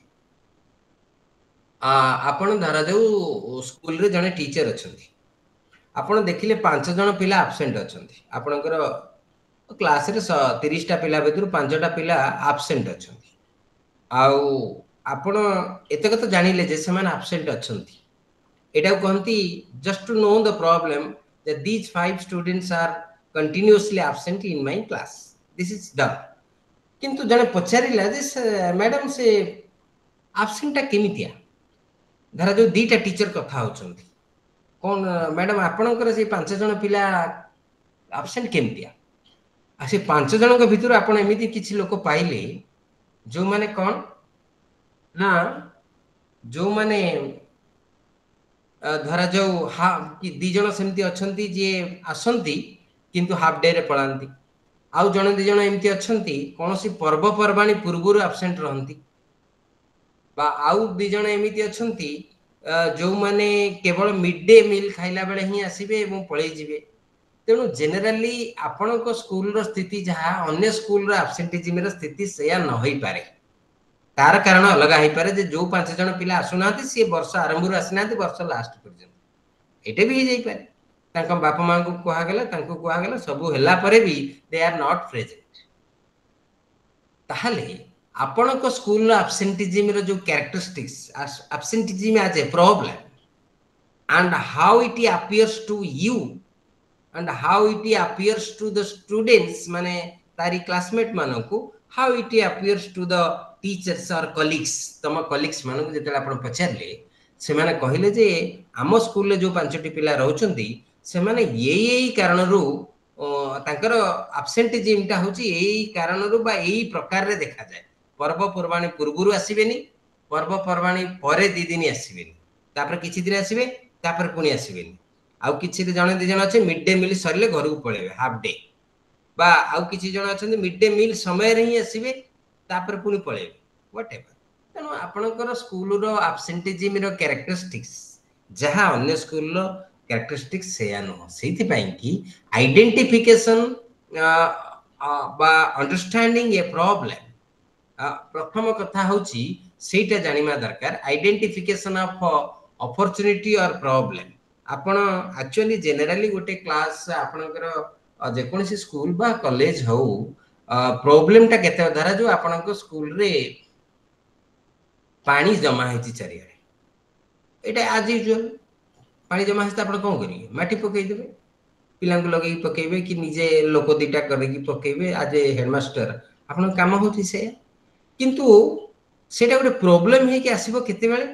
Speaker 1: आपण धरा जाऊ स्कूल रे जने टीचर अछंती आपण देखिले 5 जन पिला एब्सेंट अछंती आपणकर क्लास रे 30 टा पिला भितर 5 टा पिला एब्सेंट अछंती आउ आपण एते कत जानिले जे समान एब्सेंट अछंती एटा कहंती just to know the problem that these 5 students are continuously absent in my class this is done किंतु जने पचारिला जे मैडम से एब्सेंट टा केमितिया धरा जो दीटा टीचर कथा होचंती कौन मैडम आपणकर से 5 जन पिला एब्सेंट केमितिया आ से 5 जन भितर आपण एमिति किछि लोक पाइले जो माने कौन ना जो माने धरा जाऊ कि 2 जन सेमती अछंती जे आसंती किंतु हाफ डे रे पळांती आउ जन 2 जन एमती अछंती कोनोसी पर्व परबाणी पूर्वरु एब्सेंट रहंती बा आउ 2 जन एमिति अछंती जो माने केवल मिड डे मील खाइला बेले ही आसीबे एवं पळै जिवे तेणु जेनेराली आपणको स्कूल रो स्थिति जहा अन्य स्कूल रो एब्सेंटिज्म रो स्थिति सेया न होई पारे तार कारण अलग हो पारे जे जो 5 जन पिला आसुना सी वर्ष आरंभ रु आसीना वर्ष लास्ट पर्यंत एटे भी जाई पारे तांको बापा मां को कहा गेला तांको कहा गेला सब हेला परे भी दे आर नॉट प्रेजेंट ताहले आपणको स्कूल रो एब्सेंटिज्म रो जो characteristics absenteeism as a problem and how it appears to you and how it appears to the students माने तारी क्लासमेट मानकु how it appears to the teachers or colleagues तम colleagues मानकु जेतला आपण पछारले से माने कहिले जे आम स्कूल ले जो 5टी पिला रहउचंती से माने एई कारण रु तांकर एब्सेंटिज्म टा होची एई कारण रु बा एई प्रकार रे देखा जाय पर्व परबाणी पूर्वरु आसीबेनी पर्व परबाणी परे 2 दिन आसीबेनी तापर किछि दिन आसीबे तापर पुनी आसीबेनी आउ किछि जने 2 जन अछि मिड डे मील सरले घर को पळेबे हाफ डे बा आउ किछि जन अछन मिड डे मील समय रे ही आसीबे तापर पुनी पळेबे व्हाटएवर तनो आपनकर स्कूल रो एब्सेंटिज्म रो कैरेक्टरिस्टिक्स जहाँ अन्य स्कूल कैरेक्टरिस्टिक से नुह से कि आइडेंटिफिकेशन बा अंडरस्टैंडिंग ए प्रॉब्लम प्रथम कथा होची सेटा जानिमा दरकार आइडेंटिफिकेशन ऑफ अपॉर्चुनिटी और प्रॉब्लम आपण एक्चुअली जनरली गोटे क्लास आपणकर जेकोसी स्कूल बा कॉलेज हो प्रॉब्लम टा केते धरा जो आपणक स्कूल रे पानी जमा है चारियाडे एटा आज यूजुअल पानी जमा है आपण कोन करिवे माटी पकई देबे पिलांक लगे पकेबे कि निजे लोक दीटा करके पकेबे आज हेडमास्टर आपण काम होती से किंतु सेटा गोटे प्रोब्लेम है कि आसीबो केते बेले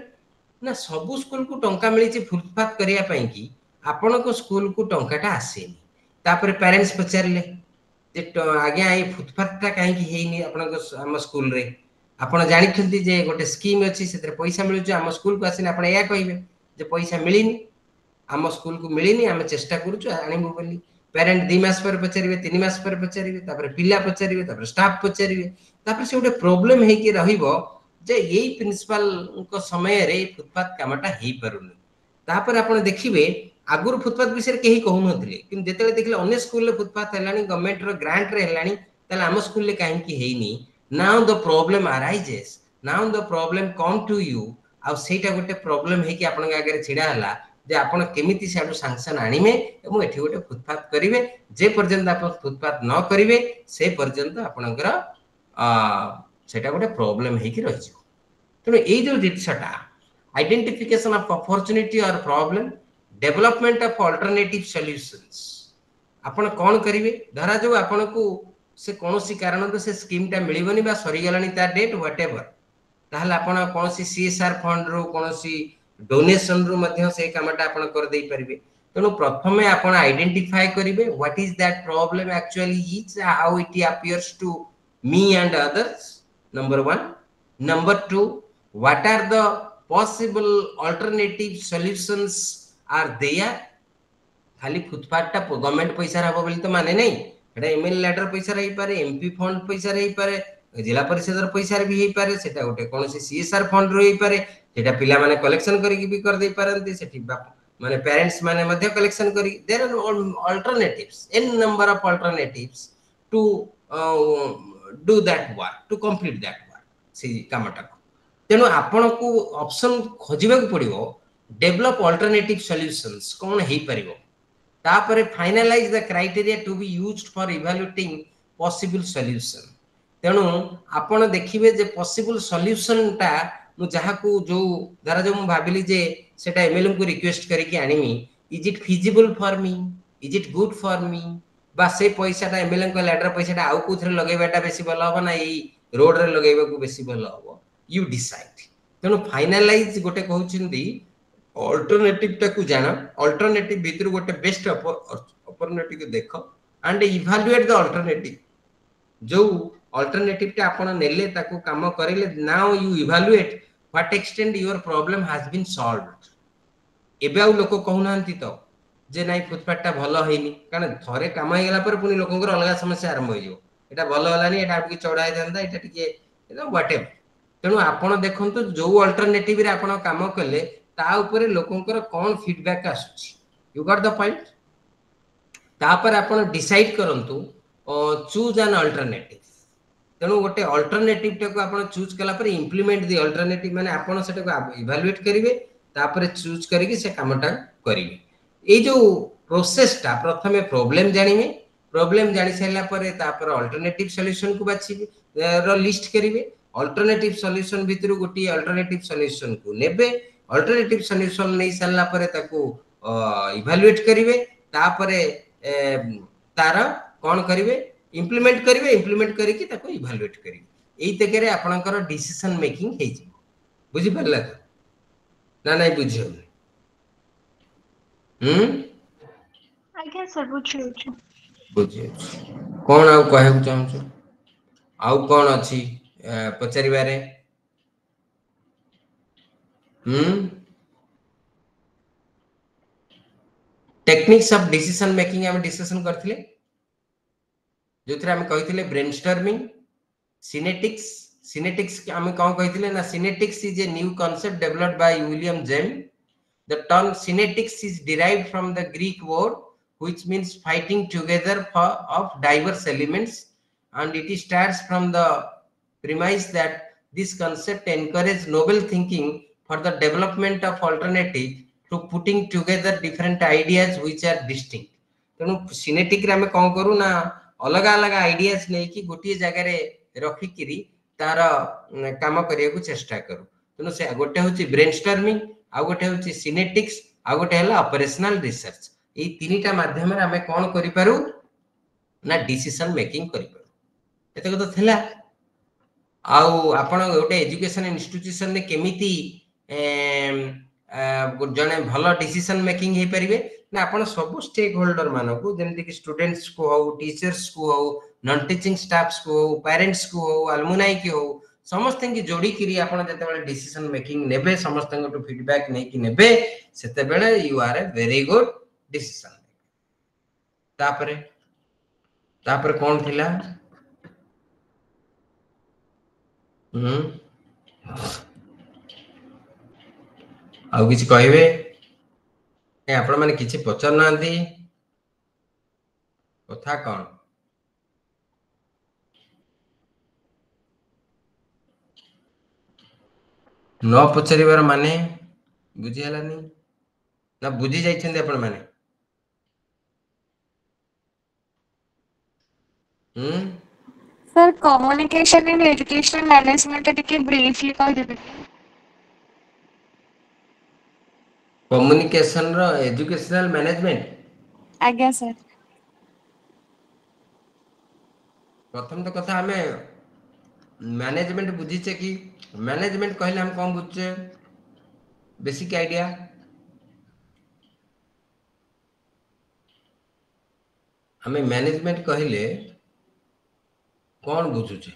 Speaker 1: ना सब स्कूल को टंका मिली फुटपाथ करिया पई कि आपण को स्कूल को टंकाटा आसेनी तापर पेरेंट्स पचारले जे आज्ञा ए फुटपाथटा काहे कि हेनी आपण को हम स्कूल रे आपण जानिथंती जे गोटे स्कीम अछि सेते पैसा मिलु जे हम स्कूल को आसीने आपण या कहिबे जे पैसा मिलिनी हम स्कूल को मिलिनी हम चेष्टा करूछु आनिबो बोली पेरेंट 2 मास पर पचारिबे 3 मास पर पचारिबे तापर पिला पचारिबे तापर स्टाफ पचारिबे तापर से गोटे प्रॉब्लम है कि रहिबो जे एई प्रिंसिपल को समय रे फुटपाथ कामटा हेई परुनी तापर आपण देखिबे आगुर फुटपाथ विषय केही कहू नथिले किन जेतेले देखले अन्य स्कूल ले फुटपाथ हेलानी गवर्नमेंट रो ग्रांट रे हेलानी तले हम स्कूल ले काहे कि हेइनी now the problem arises now the problem come to you आ सेटा गोटे प्रॉब्लम है कि आपण आगे छिडा हला जे आपण केमिति साडू सैंक्शन आनिमे एवं एठी गोटे फुटपाथ करिवे जे पर्यंत आपण फुटपाथ न करिवे से पर्यंत आपणकर सेटा गोटे प्रॉब्लम है कि रहि तेणु ये जो जिनसटा आइडेंटिफिकेशन ऑफ अपॉर्चुनिटी और problem development of alternative solutions आपण कोन करिवे धरा जो आपण को से कोनोसी कारण तो से स्कीम टा मिलिबनी बा सरी गलानी ता डेट व्हाटएवर ताहले आपण कोनोसी सीएसआर फंड रो कोनोसी डोनेशन रो मध्य से कामटा आपण कर देई परिबे तेणु प्रथमे आपण आइडेंटिफाई करिवे what is that problem actually is how it appears to me and others number 1 number 2 what are the possible alternative solutions are there खाली फुटपाथ टा गवर्नमेंट पैसा रहबो बोली तो माने नहीं एटा एमएलए लेटर पैसा रही पारे एमपी फंड पैसा रही पारे जिला परिषद पैसा भी हो पारे सेटा गोटे कोनोसी सीएसआर फंड रही पारे सेटा पिला माने कलेक्शन करी भी कर दे पारंती सेठी माने पेरेंट्स माने मध्य कलेक्शन करी there are alternatives an number of alternatives to do that work to complete that work सी कामटा तेणु आपण को ऑप्शन खोजिबा को पड़िबो डेवलप अल्टरनेटिव सॉल्यूशंस कोन हेई परिबो तापर finalize the criteria to be used for evaluating possible solution तेणु आपण देखिबे जे पॉसिबल सॉल्यूशन टा मु जहा को जो धरा जो मु भाबिली जे सेटा एमएलएम को रिक्वेस्ट करी कि आनिमी is it feasible for me is it good for me बा से पैसा टा एमएलएम को लेटर पैसा टा आउ कोथरे लगेबाटा बेसी भलो हो ना ई रोड रे लगेबा को बेसी भलो हो you decide तेणु फाइनलाइज गोटे कहउचिंदी अल्टरनेटिव टा को जाना अल्टरनेटिव भीतर गोटे बेस्ट अपॉर्चुनिटी को देखो एंड इवैल्यूएट द अल्टरनेटिव जो अल्टरनेटिव टा आपण नेले ताको काम करेले now you evaluate what extend your problem has been solved एबे आ लोक कहउनांती तो जे नाही फुटपाथ टा भलो हेनी कारण थरे काम हे गेला पर पुनी लोकंकर अलग समस्या आरंभ हो जो एटा भलो हलानी एटा आपकी चौड़ाई दंदा एटा टिके व्हाटएवर तेणु आपण देखंतु जो अल्टरनेटिव रे आपण काम कले ता ऊपर लोकंकर कोन फीडबैक आसुची यू गॉट द पॉइंट तापर आपण डिसाइड करंतु चूज एन अल्टरनेटिव तेणु गोटे अल्टरनेटिव टा को आपण चूज कला पर इंप्लीमेंट द अल्टरनेटिव माने आपण सेटा को इवैल्यूएट करिवे तापर चूज करिके से कामटा करिवे ए जो प्रोसेस टा प्रथमे प्रॉब्लम जानि सैला पर तापर अल्टरनेटिव सॉल्यूशन को बाछिबे रो लिस्ट करिवे अल्टरनेटिव सॉल्यूशन भितर गोटी अल्टरनेटिव सॉल्यूशन को नेबे अल्टरनेटिव सॉल्यूशन नै सल्ला परे ताको इवैल्यूएट करिवे तापरे तार कोन करिवे इंप्लीमेंट करिके ताको इवैल्यूएट करिवे एई तकरे आपनकर डिसीजन मेकिंग हे जे बुझि परला ना नै बुझियो
Speaker 6: आज्ञा सर बुझियो
Speaker 1: कोन आ कहू चाहू आउ कोन अछि पचारिबारे टेक्निक्स ऑफ डिसीजन मेकिंग हम डिस्कशन करथिले जोथरे हम कहिथिले ब्रेनस्टॉर्मिंग सिनेटिक्स हम कोन कहिथिले ना synectics is a new concept developed by William James The term synetics is derived from the Greek word which means fighting together of diverse elements, and it starts from the premise that this concept encourages novel thinking for the development of alternative through putting together different ideas which are distinct. तेणु सिनेटिक रे आमे कोन करू ना अलग अलग ideas नै कि गोटिए जगह रे रखि किरी तार काम करिया को चेष्टा करू. तेणु से गोटे होची ब्रेनस्टॉर्मिंग, आ गोटे होची सिनेटिक्स, आ गोटे हला ऑपरेशनल रिसर्च. ए तीनटा माध्यम रे आमे कोन करि पारू ना डिसीजन मेकिंग करि पारू. एते को थला आउ आपण गोटे एजुकेशन इंस्टीट्यूशन ने केमिति जने भलो डिसीजन मेकिंग हे परिबे ना आपण सब स्टेक होल्डर मानो को जेमति कि स्टूडेंट्स को हो, टीचर्स को हो, नॉन टीचिंग स्टाफ्स को हो, पेरेंट्स को हो, अलुमनाई के हो, समस्त की जोड़ी करी आपण जते बेले डिसीजन मेकिंग नेबे, समस्त को फीडबैक नै कि नेबे, सेते बेले you are a very good decision. तापरे तापरे कोन थिला आउ किछि कहबे ए आपण माने किछि पचार नांती कथा कोन न पचारिबार माने बुझी हलानी ना बुझी जाइछन्ते आपण माने
Speaker 3: sir communication in educational management टिके ब्रीफली कह देबे.
Speaker 1: कम्युनिकेशन रो एजुकेशनल मैनेजमेंट
Speaker 3: आज्ञा सर.
Speaker 1: प्रथम तो कथा हमें मैनेजमेंट बुझीचे कि मैनेजमेंट कहले हम कोन बुझचे बेसिक आइडिया हमें मैनेजमेंट कहले कौन बुझुचे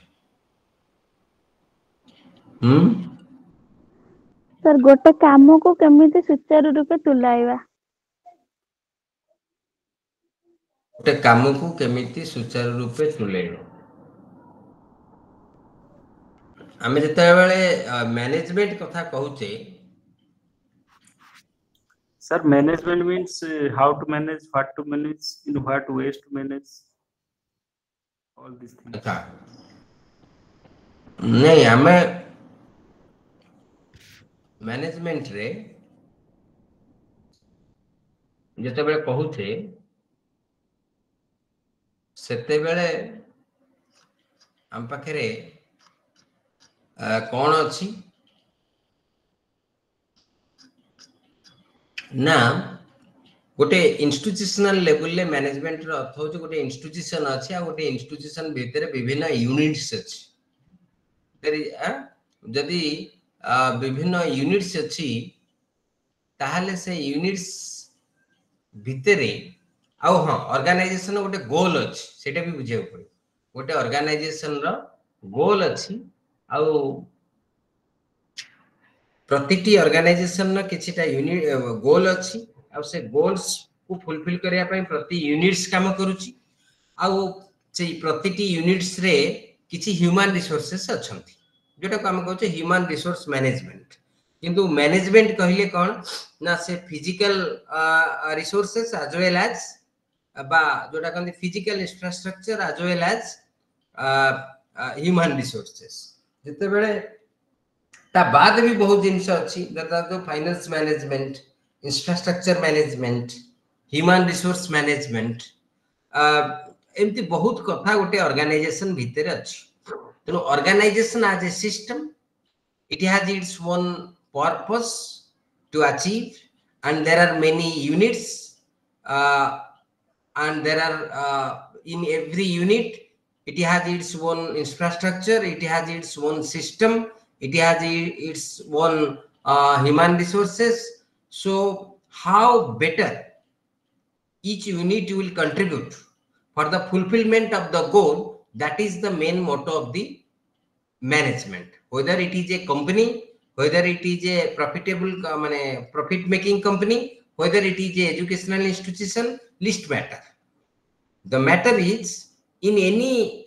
Speaker 5: सर गोटे काम को केमिति सुचारू रूपे तुलाइबा.
Speaker 1: गोटे काम को केमिति सुचारू रूपे तुलाइबा. आमे जते बेले मैनेजमेंट कथा कहूचे
Speaker 7: sir, management means how to manage, what to manage, in what ways to manage, all these things.
Speaker 1: अच्छा नहीं आमे मैनेजमेंट रे जते बेले कहूचे सेते बेले हम पाखरे कौन अच्छी ना गोटे इंस्टीट्यूशनल लेवल ले मैनेजमेंट रो अर्थ होचे गोटे इंस्टीट्यूशन अछि आ गोटे इंस्टीट्यूशन भीतर विभिन्न यूनिट्स अछि. जदि विभिन्न यूनिट्स अछि ताहले से यूनिट्स भीतर आ हां ऑर्गेनाइजेशन गोटे गोल अछि सेटा भी बुझे पड़े. गोटे ऑर्गेनाइजेशन रो गोल अछि आ प्रतिटी ऑर्गेनाइजेशन न किछिटा यूनिट गोल अछि आ से गोल्स को फुलफिल करिया पई प्रति यूनिट्स काम करूची आ से प्रतिटी यूनिट्स रे किछि ह्यूमन रिसोर्सेस अछंती जोटा काम कहउचे ह्यूमन रिसोर्स मैनेजमेंट. किंतु मैनेजमेंट कहिले कोन ना से physical resources as well as बा जोटा कहंती physical infrastructure as well as human resources. जते बेले ता बाद भी बहुत जिनस अछि तो finance management, infrastructure management, human resource management, एमती बहुत कथा गोटे ऑर्गेनाइजेशन भीतर अछि. तो organization as a system it has its own purpose to achieve and there are many units and there are in every unit it has its own infrastructure, it has its own system, it has its own human resources. So how better each unit will contribute for the fulfillment of the goal, that is the main motto of the management. Whether it is a company, whether it is a profitable profit making company, whether it is a educational institution, least matter. The matter is in any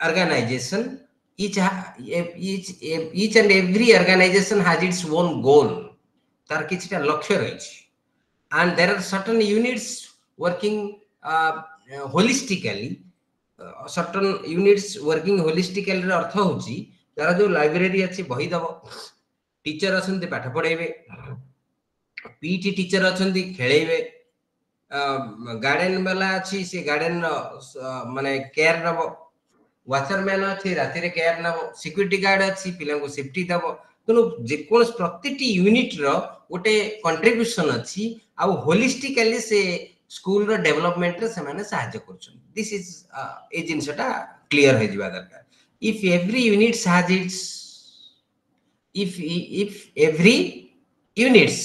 Speaker 1: organization, each and every organization has its own goal. तार किछटा लक्ष्य रही and there are certain units working holistically certain units working holistically ର अर्थ होची तारा जो library अछि बही दबो teacher अछंती पाठ पढाइबे पीटी टीचर अछंती खेळैबे गार्डन वाला अछि से गार्डन माने केयर नबो वाचरमैन अछि राति रे केयर नबो सिक्युरिटी गार्ड अछि पिला को सेफ्टी दबो तनो जे कोन प्रतिटी यूनिट रो गोटे कंट्रीब्यूशन अछि आ होलिस्टिकली से स्कूल रो डेवलपमेंट रे से माने सहायता करछन दिस इज ए जिंसटा क्लियर हो जिबा दरकार if every unit has its if every units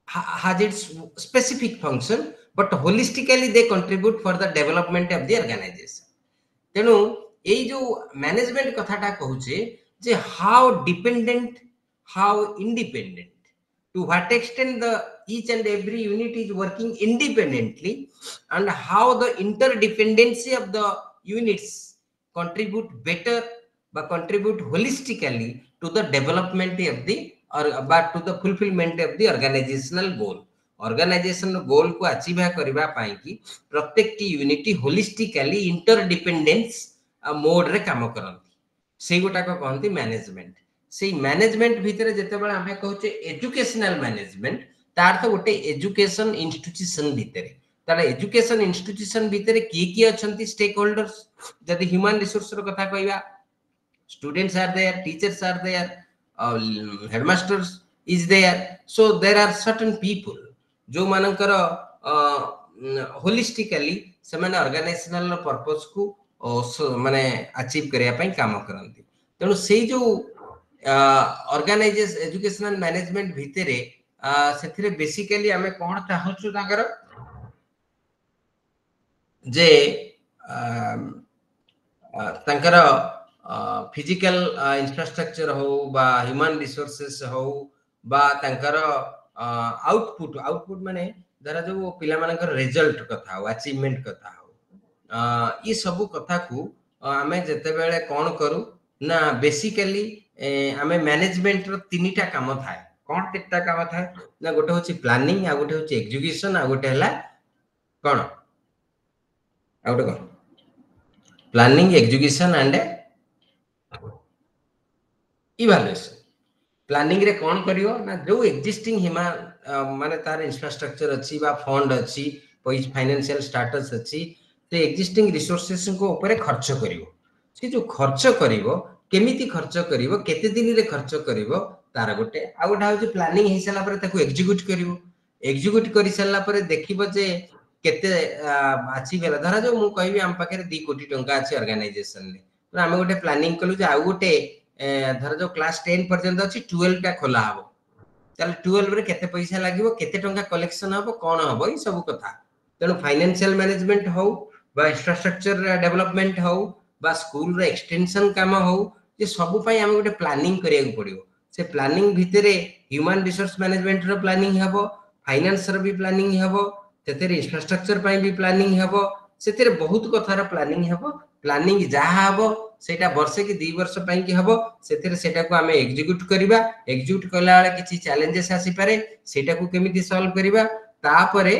Speaker 1: has its specific function but holistically they contribute for the development of the organization तेणु ये जो मैनेजमेंट कथाटा कहूचे जे how dependent how independent to what extent the each and every unit is working independently and how the interdependency of the units contribute better but contribute holistically to the development of the or but to the fulfillment of the organizational goal को achieve करबा पाई कि प्रत्येक T unit holistically interdependence mode रे काम करंती से गोटा को कहंती management से मैनेजमेंट भीतर जते बेला हमें कहूचे एजुकेशनल मैनेजमेंट तार तो गोटे एजुकेशन इंस्टीट्यूशन भीतर तार एजुकेशन इंस्टीट्यूशन भीतर की अछंती स्टेक होल्डर्स जदि ह्यूमन रिसोर्स रो कथा कहबा students are there teachers are there headmasters is there so there are certain people जो मानकर होलिस्टिकली से माने ऑर्गेनाइजेशनल पर्पस को माने अचीव करिया पई काम करंती तेणु से जो ऑर्गेनाइजेशन एजुकेशनल मैनेजमेंट भितरे सेथिरे बेसिकली हमें कोन चाहछु ताकर जे ताकर फिजिकल इंफ्रास्ट्रक्चर हो बा ह्यूमन रिसोर्सेस हो बा तांकर आउटपुट माने धरा जो पिला मानकर रिजल्ट कथा हो अचीवमेंट कथा हो ये सब कथा को हमें जते बेले कोन करू ना बेसिकली हमें मैनेजमेंट रो तीनटा काम थाए कोन तीनटा काम थाए ना गोटे होची प्लानिंग आ गोटे होची एग्जीक्यूशन आ गोटे हला कोन आ गोटे कोन planning execution and evaluation planning रे कोन करियो ना जो एक्जिस्टिंग हिमा माने तार इंफ्रास्ट्रक्चर अछि बा फंड अछि पैस फाइनेंशियल स्टेटस अछि ते एक्जिस्टिंग रिसोर्सेस को ऊपर खर्च करियो से जो खर्च करिवो केमिति खर्च करिवो केते दिन रे खर्च करिवो तार गोटे आ गोटा हो प्लानिंग हि सला परे ताको एग्जीक्यूट करि सला परे देखिबो जे केते अछि बेला धरा जो मु कहबी हम पाखे 2 कोटी टंका अछि ऑर्गेनाइजेशन ले तो हम गोटे प्लानिंग कलु जे आ गोटे धरा जो क्लास 10 पर्यंत अछि 12 टा खोला हबो चल 12 रे केते पैसा लागिवो केते टंका कलेक्शन हबो कोन हबो ई सब कथा तेनु फाइनेंशियल मैनेजमेंट हो बा इंफ्रास्ट्रक्चर डेवलपमेंट हो बा स्कूल रे एक्सटेंशन काम हो ये सब पई हम गोटे प्लानिंग करिया पड़ियो से प्लानिंग भितरे ह्यूमन रिसोर्स मैनेजमेंट रो प्लानिंग हबो फाइनेंस रो भी प्लानिंग हबो तेरे इंफ्रास्ट्रक्चर पई भी प्लानिंग हबो सेतेरे बहुत कथार प्लानिंग हबो प्लानिंग जहा हबो सेटा वर्ष की 2 वर्ष पई कि हबो सेतेरे सेटा को हमें एग्जीक्यूट करिबा एग्जीक्यूट कला वाला किछि चैलेंजेस आसी पारे सेटा को केमिति सॉल्व करिबा तापरे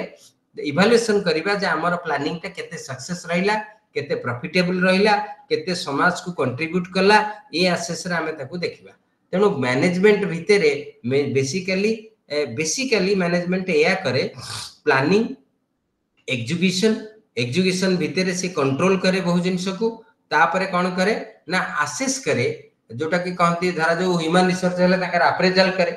Speaker 1: इवैल्यूएशन करिबा जे हमर प्लानिंग ता केते सक्सेस रहिला केते प्रॉफिटेबल रहिला केते समाज को कंट्रीब्यूट कला ए असेस रे हमें ताको देखिबा तेनु मैनेजमेंट भितरे बेसिकली मैनेजमेंट एया करे प्लानिंग एग्जीक्यूशन भितरे से कंट्रोल करे बहु जिंस को तापरे कोन करे ना असेस करे जोटा कि कहंती धारा जो ह्यूमन रिसोर्स हेले ताकर अप्रेजल करे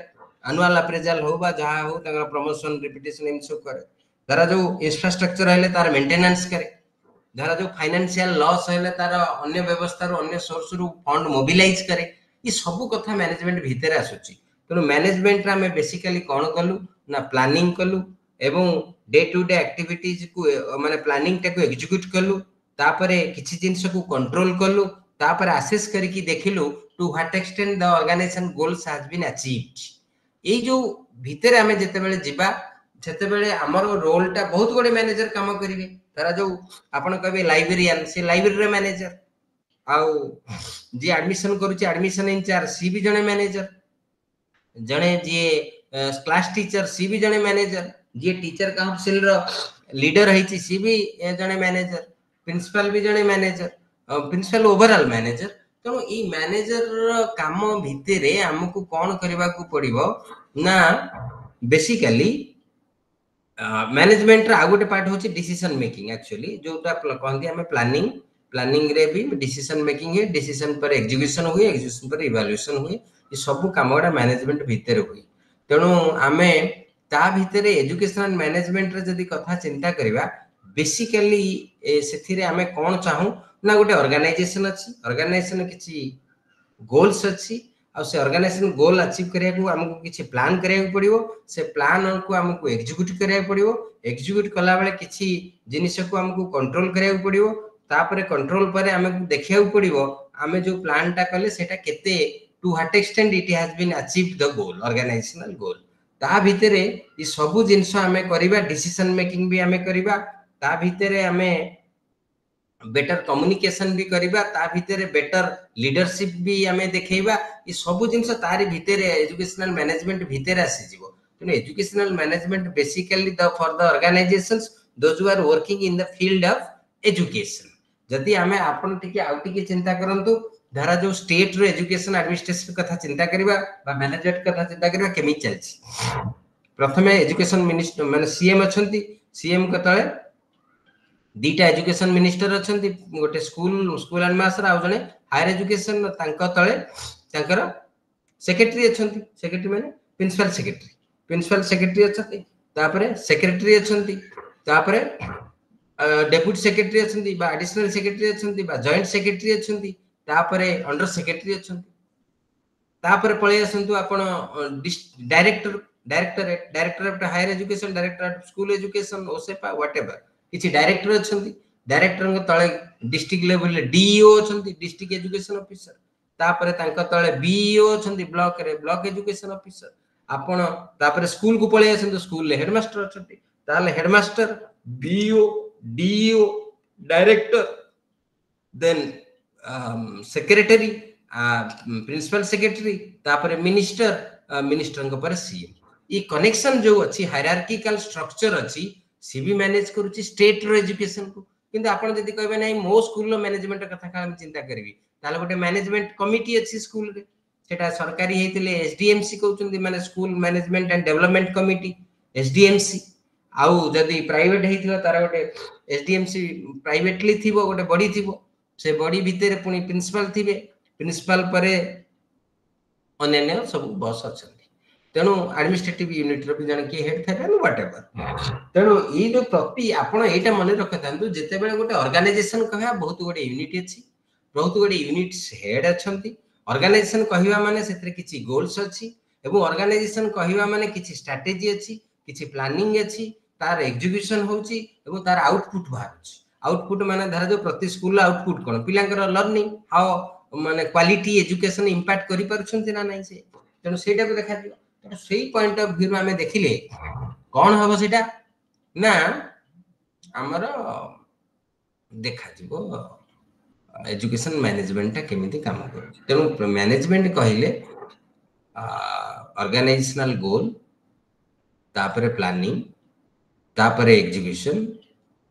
Speaker 1: एनुअल अप्रेजल हो बा जहा हो ताकर प्रमोशन रिपीटेशन इनसो करे धारा जो इंफ्रास्ट्रक्चर हेले तार मेंटेनेंस करे धारा जो फाइनेंशियल लॉस हेले तार अन्य व्यवस्था रो अन्य सोर्स रो फंड मोबिलाइज करे ये सब कथा मैनेजमेंट भितरे आसुची तो मैनेजमेंट रा में बेसिकली कोन कलु ना प्लानिंग कलु एवं डे टू डे एक्टिविटीज को माने प्लानिंग टा को एग्जीक्यूट कलु तापरे किछि जिंस को कंट्रोल कलु तापरे असेस करिकि देखिलु to what extent the organization goals has been achieved ए जो भितरे हमें जते बेले जिबा जते बेले हमर रोल टा बहुत बड़े मैनेजर काम करिवे तारा जो आपण कहबे लाइब्रेरियन से लाइब्रेरी मैनेजर आउ जे एडमिशन करूची एडमिशन इंचार्ज सी भी जने मैनेजर जने जे क्लास टीचर सी भी जने मैनेजर, जे टीचर काउंसिल रो लीडर है सी भी जने मैनेजर, प्रिंसिपल भी जने मैनेजर, प्रिंसिपल ओवरऑल मैनेजर। तेणु ये मैनेजर काम भितर आमको कौन करने को पड़ो ना बेसिकली मैनेजमेंट आ गोटे पार्ट होची डिसीजन मेकिंग। एक्चुअली जोटा कहते हैं प्लानिंग, प्लानिंग रे भी डिसीजन मेकिंग है, डिसीजन पर एग्जीक्यूशन हुए, एग्जीक्यूशन पर इवैल्यूएशन हुए, ये सब काम गुड़ा मैनेजमेंट भितर हुए। तेणु आमे ता भितर एजुकेशनल मैनेजमेंट रे जदी कथा चिंता करिवा बेसिकली सेथिरे आमे कोन चाहू ना गोटे ऑर्गेनाइजेशन अछि, ऑर्गेनाइजेशन किछि गोल्स अछि आ से ऑर्गेनाइजेशन गोल अचीव करिया को हमको किछि प्लान करिया को पड़िवो, से प्लान को हमको एग्जीक्यूट करिया पड़िवो, एग्जीक्यूट कला बेले किछि जिनिस को हमको कंट्रोल करिया को पड़िवो, तापरे कंट्रोल परे हमको देखिया को पड़िवो आमे जो प्लान टा कले सेटा केते to what extent it has been achieved the goal, organizational goal. ता भितरे ई सबु जिंस आमे करिवा, डिसीजन मेकिंग भी आमे करिवा, ता भितरे आमे बेटर कम्युनिकेशन भी करिबा, ता भितरे बेटर लीडरशिप भी हमें देखैबा, ये सब जिंस तारी भितरे एजुकेशनल मैनेजमेंट भितरे आसी जीवो। तेणु educational management basically the for the organisations those who are working in the field of education. जदि हमें आपण टिके आउ टिके चिंता करंतु धारा जो स्टेट रो एजुकेशन एडमिनिस्ट्रेशन कथा चिंता करिबा बा मैनेजमेंट कथा चिंता करिबा केमि चलछि। प्रथमे एजुकेशन मिनिस्टर माने सीएम अछंती, सीएम कतळे दीटा एजुकेशन मिनिस्टर अछंती, गोटे स्कूल एंड मास्टर आ जने हायर एजुकेशन तांको तळे तांकर सेक्रेटरी अछंती, सेक्रेटरी माने प्रिंसिपल सेक्रेटरी अछंती, तापरे सेक्रेटरी अछंती, तापरे डेप्यूटी सेक्रेटरी अछंती बा एडिशनल सेक्रेटरी अछंती बा जॉइंट सेक्रेटरी अछंती, तापरे अंडर सेक्रेटरी अछंती, तापरे पळे असंतु आपण director of higher education, director of school education, ओसेपा व्हाटएवर किछि डायरेक्टर अछंती, डायरेक्टर तळे डिस्ट्रिक्ट लेवल रे डीईओ अछंती, डिस्ट्रिक्ट एजुकेशन ऑफिसर, तापरे तांका तळे बीईओ अछंती, ब्लॉक रे ब्लॉक एजुकेशन ऑफिसर, आपण तापरे स्कूल को पळे असंतु स्कूल ले हेडमास्टर अछंती, ताले headmaster BEO DEO director then secretary principal secretary, तापरे मिनिस्टर, मिनिस्टर को पर सीएम। ई कनेक्शन जो अछि हायरार्किकल स्ट्रक्चर अछि सी भी मैनेज करूची स्टेट रो एजुकेशन को। किंतु आपण जदी कहबे नै मो स्कूल रो मैनेजमेंट कथा का हम चिंता करबी ताले गोटे मैनेजमेंट कमिटी अछि स्कूल रे, सेटा सरकारी हेतिले एसडीएमसी कहउचंदी माने school management and development committee SDMC. आउ जदी प्राइवेट हेतिलो तार गोटे एसडीएमसी प्राइवेटली थिबो, गोटे बॉडी थिबो, से बॉडी भितरे पुनी प्रिंसिपल थिबे, प्रिंसिपल परे अन्य सब बॉस अछंती। तेणु एडमिनिस्ट्रेटिव यूनिट रो भी जन के हेड थारे व्हाटएवर। तेणु ये जो प्रति आपण एटा मन रखथांतु जेते बेले गोटे ऑर्गेनाइजेशन कहया बहुत गोटे यूनिट अछि, बहुत गोटे यूनिट्स हेड अछंती। ऑर्गेनाइजेशन कहिवा माने सेतरे किछि गोल्स अछि एवं ऑर्गेनाइजेशन कहिवा माने किछि स्ट्रेटजी अछि, किछि प्लानिंग अछि, तार एग्जीक्यूशन होछि एवं तार आउटपुट बाहरछि। आउटपुट माने धरा जो प्रति स्कूल आउटपुट कोन पिलांकर लर्निंग हाउ माने क्वालिटी एजुकेशन इंपैक्ट करि परछन्ति ना नै से। तेणु सेटा को देखा दियो। तेणु सेही पॉइंट ऑफ व्यू में देखिले कौन हबो सेटा ना हमर देखा जीवो एजुकेशन मैनेजमेंट ता केमिति काम करू। तेणु मैनेजमेंट कहिले ऑर्गेनाइजेशनल गोल, तापरे प्लानिंग, तापरे एग्जीक्यूशन,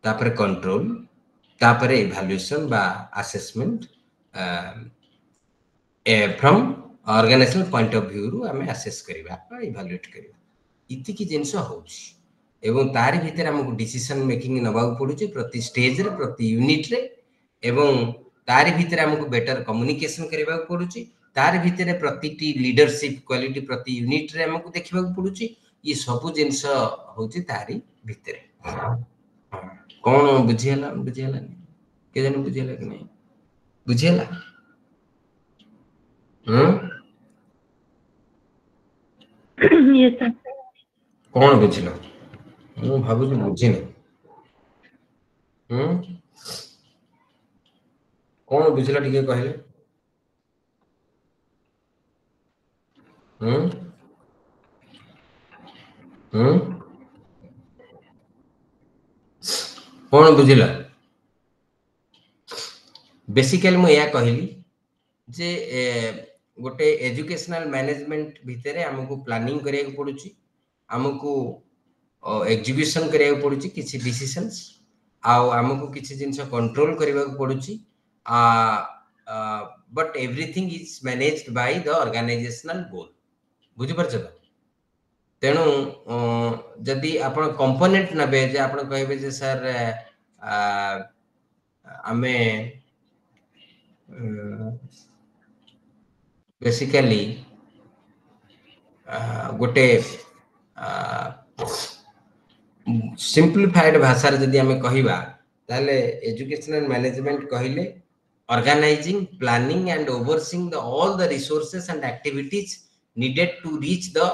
Speaker 1: तापरे कंट्रोल, तापरे इवैल्यूएशन बा assessment from organisational point of view रु हमें असेस करिवा बा इवैल्यूएट करिवा इति की जिंस होउछि। एवं तारि भितर हमकु डिसीजन मेकिंग नबा पडुछि प्रति स्टेज रे, प्रति यूनिट रे, एवं तारि भितर हमकु बेटर कम्युनिकेशन करिवा पडुछि, तारि भितर प्रतिटी लीडरशिप क्वालिटी प्रति यूनिट रे हमकु देखिबा पडुछि। ये सब जिंस होउछि तारि भितर। कोन बुझियला के जने बुझियला कि नै बुझियला?
Speaker 2: Yes, sir.
Speaker 1: कौन बुझिल? मु भाबु बुझिनी। कौन बुझिला टिके कहले? कौन बुझिला? बेसिकली मु या कहली जे गोटे एजुकेशनल मैनेजमेंट भितर हमको प्लानिंग करिया पड़ुची हमको एग्जीक्यूशन करिया पड़ुची किछि डिसीजंस आमको किसी जिनस कंट्रोल करने पड़ुची but everything is managed by the organizational goal बुझी परछ तो तेणु जदि आपण कंपोनेंट नबे जे आपण कहबे जे सर आमे बेसिकली गोटे सिंप्लीफाइड भाषा जदि आमे कहिबा ताले एजुकेशनल मैनेजमेंट कहिले organizing planning and overseeing all the resources and activities needed to reach the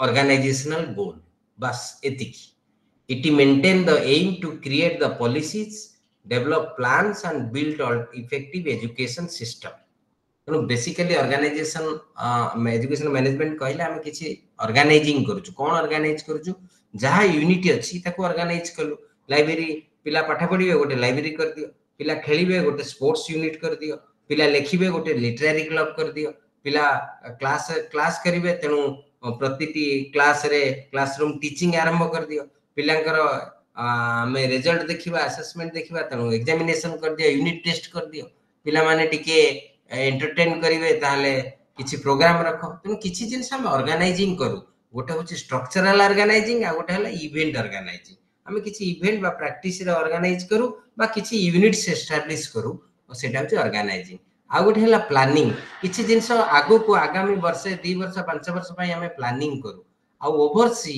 Speaker 1: organizational goal bas etiki it maintain the aim to create the policies develop plans and build effective education system तेणु basically organisation education management कहले आम किसी organising करूछु कोन organise करूछु जहा unit अछि ताको organise कलु library पिला पाठ पढिबे गोटे लाइब्रेरी कर दियो पिला खेलिबे गोटे स्पोर्ट्स यूनिट कर दियो पिला लेखिबे गोटे लिटरेरी क्लब कर दियो पिला क्लास करिवे तेणु प्रतिटी क्लास रे क्लासरूम टीचिंग आरंभ कर दियो पिलांकर में रिजल्ट देखिबा असेसमेंट देखिबा तेणु एग्जामिनेशन कर दियो यूनिट टेस्ट कर दियो पिला माने टिके एंटरटेन करिवे ताले किछि प्रोग्राम रखो तेणु किछि जिनस हम ऑर्गेनाइजिंग करू गोटे होछि स्ट्रक्चरल ऑर्गेनाइजिंग आ गोटे हला इवेंट ऑर्गेनाइजिंग हमें किछि इवेंट बा प्रैक्टिस रे ऑर्गेनाइज करू बा किछि यूनिट्स एस्टैब्लिश करू सेटा होछि ऑर्गेनाइजिंग आ गोटे हला प्लानिंग किछि जिनस आगो को आगामी वर्ष 2 वर्ष 5 वर्ष पई हमें प्लानिंग करू आ ओवरसी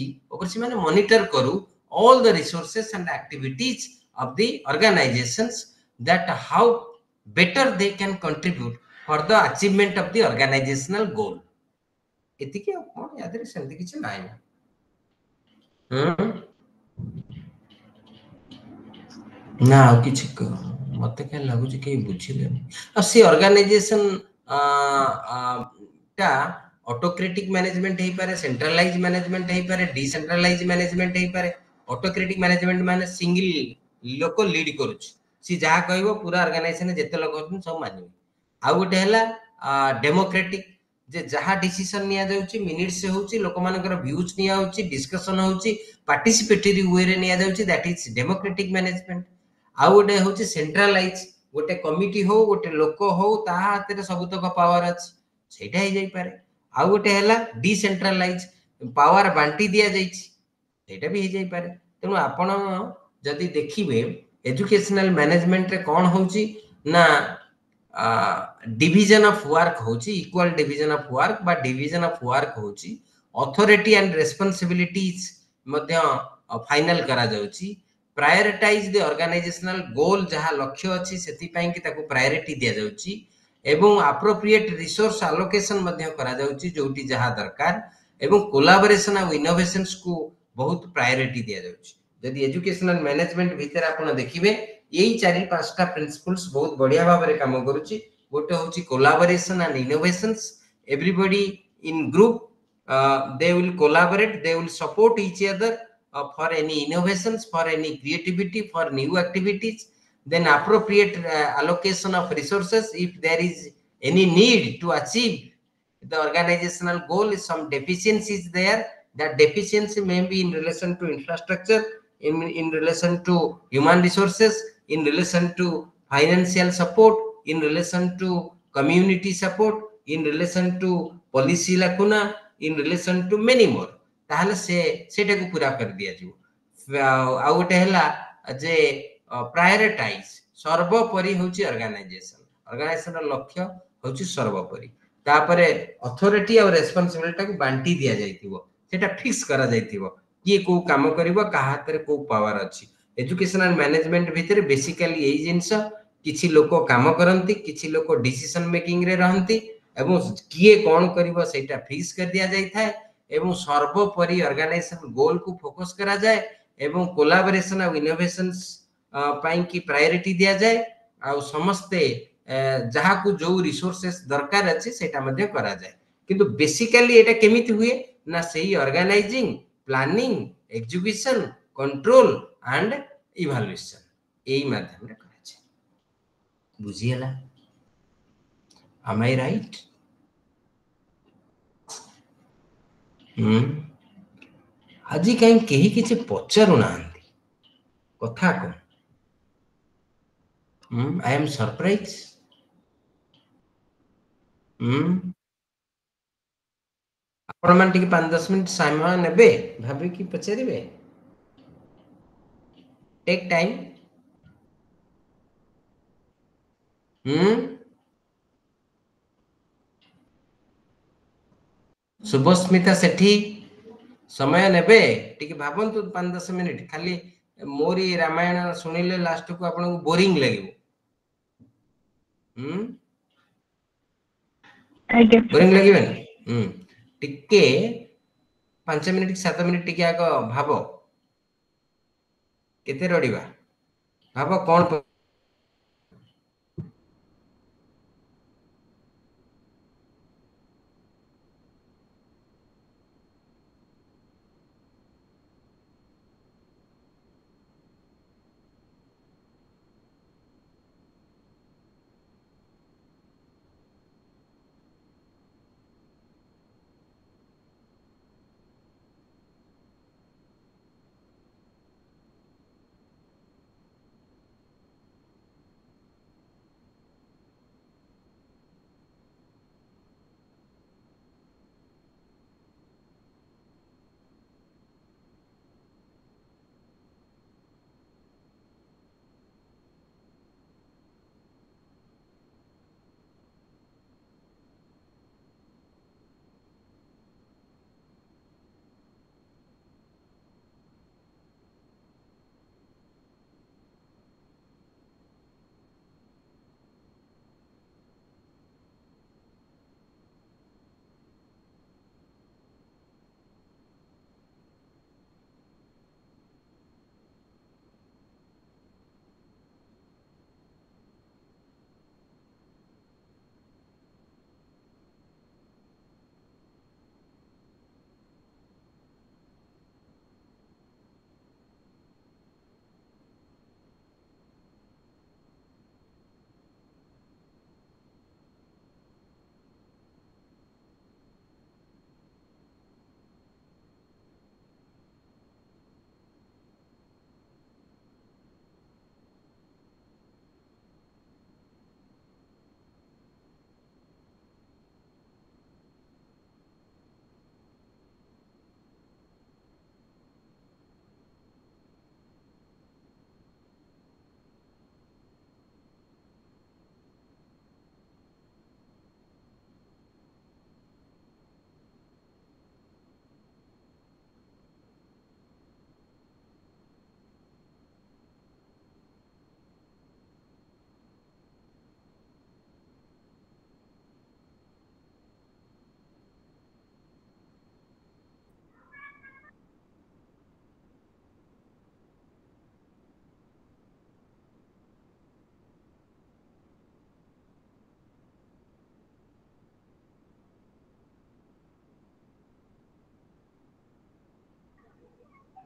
Speaker 1: माने मॉनिटर करू all the resources and activities of the organizations that how better they can contribute for the achievement of the organizational goal एतिके कोन यादरे सेमति किछ नाही ना किछ मते के लागु जे के बुझिले आ से ऑर्गेनाइजेशन ता ऑटोक्रेटिक मैनेजमेंट हे पारे सेंट्रलाइज मैनेजमेंट हे पारे डिसेंट्रलाइज मैनेजमेंट हे पारे ऑटोक्रेटिक मैनेजमेंट माने सिंगल लोक लीड करूछ सी जहा कहबो पूरा ऑर्गेनाइजेशन जेते लोक होतन सब मानिबे आ गोटे हला डेमोक्रेटिक जे जहा डिसीजन निया जाउची मिनिट से होउची लोक मानकर व्यूज निया होउची डिस्कशन होउची पार्टिसिपेटरी वे रे निया जाउची दैट इज डेमोक्रेटिक मैनेजमेंट आ गोटे होउची सेंट्रलाइज गोटे कमिटी हो गोटे लोक हो ता हाथ रे सब तक पावर अछि सेटा हे जाई पारे आ गोटे हला डिसेंट्रलाइज पावर बांटी दिया जाईची सेटा भी हे जाई पारे तेनु आपण जदी देखिबे एजुकेशनल मैनेजमेंट रे कोन होउची ना डिवीजन ऑफ वर्क होउची इक्वल डिवीजन ऑफ वर्क बा डिवीजन ऑफ वर्क होउची authority and responsibilities Madhya final करा जाउची प्रायोरिटाइज द ऑर्गेनाइजेशनल गोल जहा लक्ष्य अछि सेति पई कि ताको प्रायोरिटी दिया जाउची एवं एप्रोप्रिएट रिसोर्स एलोकेशन मध्य करा जाउची जोटी जहा दरकार एवं कोलैबोरेशन और इनोवेशंस को बहुत प्रायोरिटी दिया जाउची यदि एजुकेशनल मैनेजमेंट भीतर आपण देखिबे यही 4-5टा प्रिंसिपल्स बहुत बढ़िया भाव रे काम करूची गोटे होची collaboration and innovations everybody in group they will collaborate they will support each other for any innovations for any creativity for new activities then appropriate allocation of resources if there is any need to achieve the organizational goal is some deficiencies there that deficiency may be in relation to infrastructure in relation to human resources in relation to financial support in relation to community support in relation to policy lacuna in relation to many more ताहले सेटा को पूरा कर दिया जो आ गोटे हला जे prioritise सर्वोपरि होची ऑर्गेनाइजेशन लक्ष्य होची सर्वोपरि तापरे अथॉरिटी और रिस्पांसिबिलिटी को बांटी दिया जाइतिबो सेटा फिक्स करा जाइतिबो कि को काम करबो का हाथ रे को पावर अछि एजुकेशनल मैनेजमेंट भीतर बेसिकली एई जिंस किछि लोक काम करंती किछि लोक डिसीजन मेकिंग रे रहंती एवं किए कौन करिबो सेटा फिक्स कर दिया जाय थाए एवं सर्वोपरि ऑर्गेनाइजेशन गोल को फोकस करा जाय एवं कोलैबोरेशन और इनोवेशंस पाई की प्रायोरिटी दिया जाय आ समस्ते जहा को जो रिसोर्सेस दरकार अछि सेटा मध्ये करा जाय किंतु बेसिकली एटा केमिति हुए ना सेही organizing planning execution control and evaluation एई माध्यम रे करा जाय बुझियला am I right ଆଜି କାହିଁ କେହି କିଛି ପଚାରୁନାହାନ୍ତି କଥା କଣ? I am surprised. ଆପଣମାନେ ଟିକେ 5-10 ମିନିଟ୍ ସମୟ ନେବେ ଭାବିକି ପଚାରିବେ। Take time. ଶୁଭସ୍ମିତା ସେଠି ସମୟ ନେବେ ଟିକେ ଭାବନ୍ତୁ 5-10 ମିନିଟ୍। ଖାଲି ମୋରି ରାମାୟଣ ଶୁଣିଲେ ଲାଷ୍ଟକୁ ଆପଣଙ୍କୁ ବୋରିଂ ଲାଗିବ।
Speaker 2: ଆଜ୍ଞା
Speaker 1: ବୋରିଂ ଲାଗିବନି? ଟିକେ 5 ମିନିଟ୍ 7 ମିନିଟ୍ ଟିକେ ଆଗ ଭାବ କେତେ ରଡ଼ିବା ଭାବ କଣ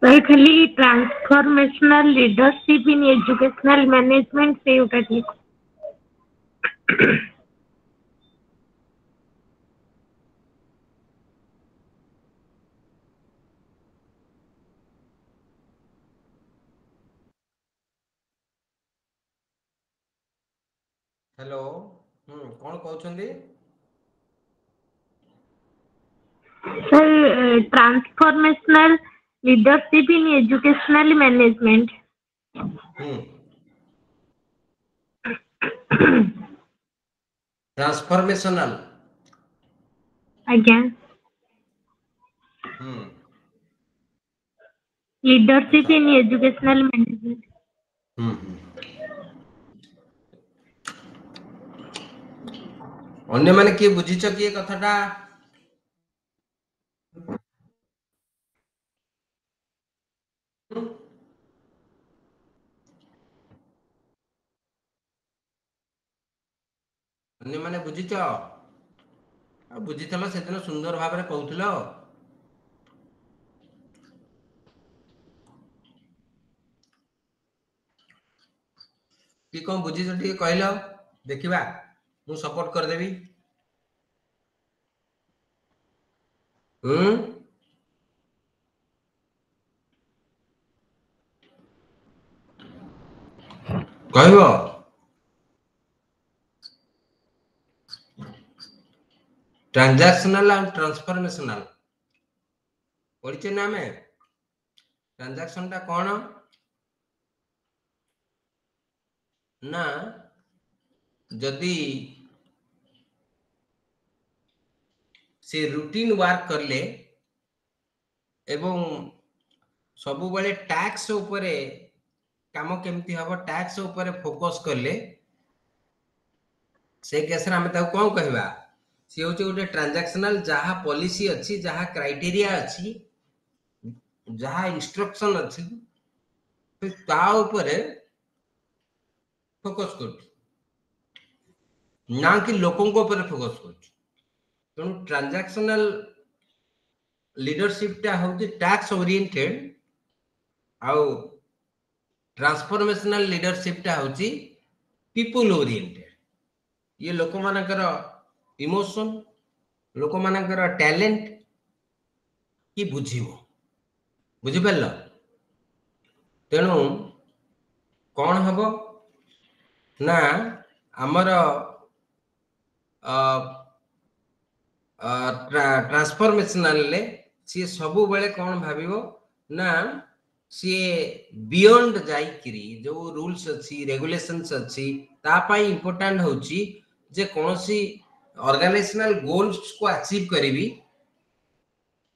Speaker 2: सर खाली transformational leadership in educational management से उठा ठीक।
Speaker 1: हेलो कौन कहउछंदी?
Speaker 2: Sir transformational leadership in educational management.
Speaker 1: Transformational
Speaker 2: आज्ञा
Speaker 1: हम्म
Speaker 2: लीडरशिप
Speaker 1: अच्छा
Speaker 2: इन एजुकेशनल मैनेजमेंट।
Speaker 1: अन्य माने किए बुझिछ किए कथाटा? अन्य माने बुझिछ? बुझिथलो सेदिन सुंदर भाବରେ कहउथिलो। कि कौन बुझिछ ଟିକେ कहलो देखिबा मु सपोर्ट कर देबी। कहबो ट्रांजैक्शनल एंड ट्रांसफॉर्मेशनल पढ़िचे ना हमें ट्रांजैक्शन टा कौन ना जदि से रूटीन वर्क करले एवं सबु बेले टैक्स ऊपर काम केमती हबो टैक्स ऊपर फोकस करले से केस रे हम ताऊ कोन कहबा से होचे गोटे ट्रांजैक्शनल जहा पॉलिसी अछि जहा क्राइटेरिया अछि जहा इंस्ट्रक्शन अछि तो ता ऊपर फोकस कर ना कि लोकों को ऊपर फोकस कर तो ट्रांजैक्शनल लीडरशिप टा होची टैक्स ओरिएंटेड आउ ट्रांसफॉर्मेशनल लीडरशिप टा होची पीपल ओरिएंटेड ये लोक मानकर इमोशन लोक मानकर टैलेंट की बुझिबो बुझि परलो तेणु कौन हबो ना हमर ट्रांसफॉर्मेशनल ले सी सबु बेले कौन भाबिबो ना सी बियॉन्ड जाइकरी जो रूल्स अच्छी रेगुलेशंस अच्छी ता पाई इंपोर्टेंट होची जे कोनोसी ऑर्गेनाइजेशनल गोल्स को अचीव करिवि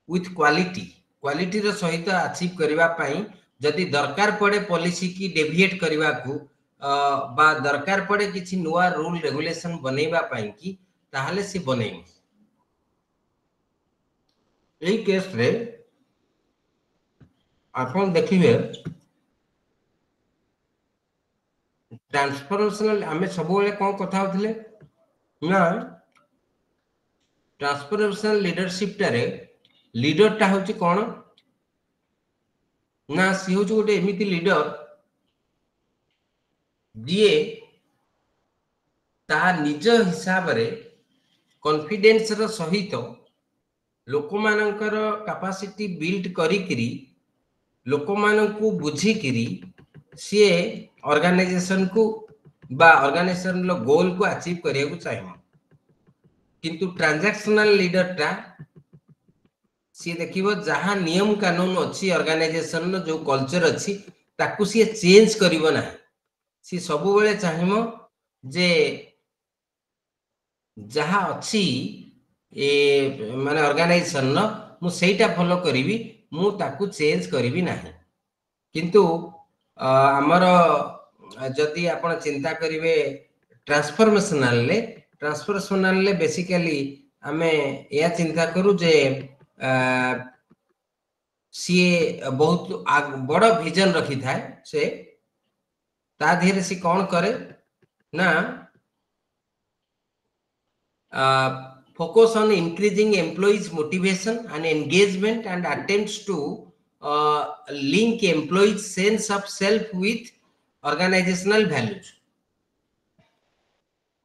Speaker 1: विथ क्वालिटी रो सहित अचीव करिवा पाई जदि दरकार पड़े पॉलिसी की डेविएट करिवा को बा दरकार पड़े किछि नुवा रूल रेगुलेशन बनेबा पाई की ताहाले से बनेई एई केस रे आपण देखिबे ट्रांसफॉर्मेशनल आमे सब बेले कोन कथा होतले ना ट्रांसफॉर्मेशनल लीडरशिप टारे लीडर टा होची कोन ना सी होची गोटे एमिति लीडर दिए ता निज हिसाब रे कॉन्फिडेंस रो सहित लोक मानकर कैपेसिटी बिल्ड करिकरी लोक मानकू बुझी करी सी ऑर्गेनाइजेशन को बा ऑर्गेनाइजेशन लो गोल को अचीव करिया को चाहिए किंतु ट्रांजैक्शनल लीडर टा सी देखिबो जहां नियम कानून अछि ऑर्गेनाइजेशन नो जो कल्चर अछि ताकू सी चेंज करिवो ना सी सबु बेले चाहिमो जे जहां अछि ए माने ऑर्गेनाइजेशन नो मु सेटा फॉलो करिवि मु ताकू चेंज करिवि नाही किंतु हमर जदि आपण चिंता करिवे ट्रांसफॉर्मेशनल ले बेसिकली हमें या चिंता करू जे सी बहुत बड़ विजन रखी थाए से ता धीरे सी कौन करे ना focus on increasing employees motivation and engagement and attempts to link employees sense of self with organizational values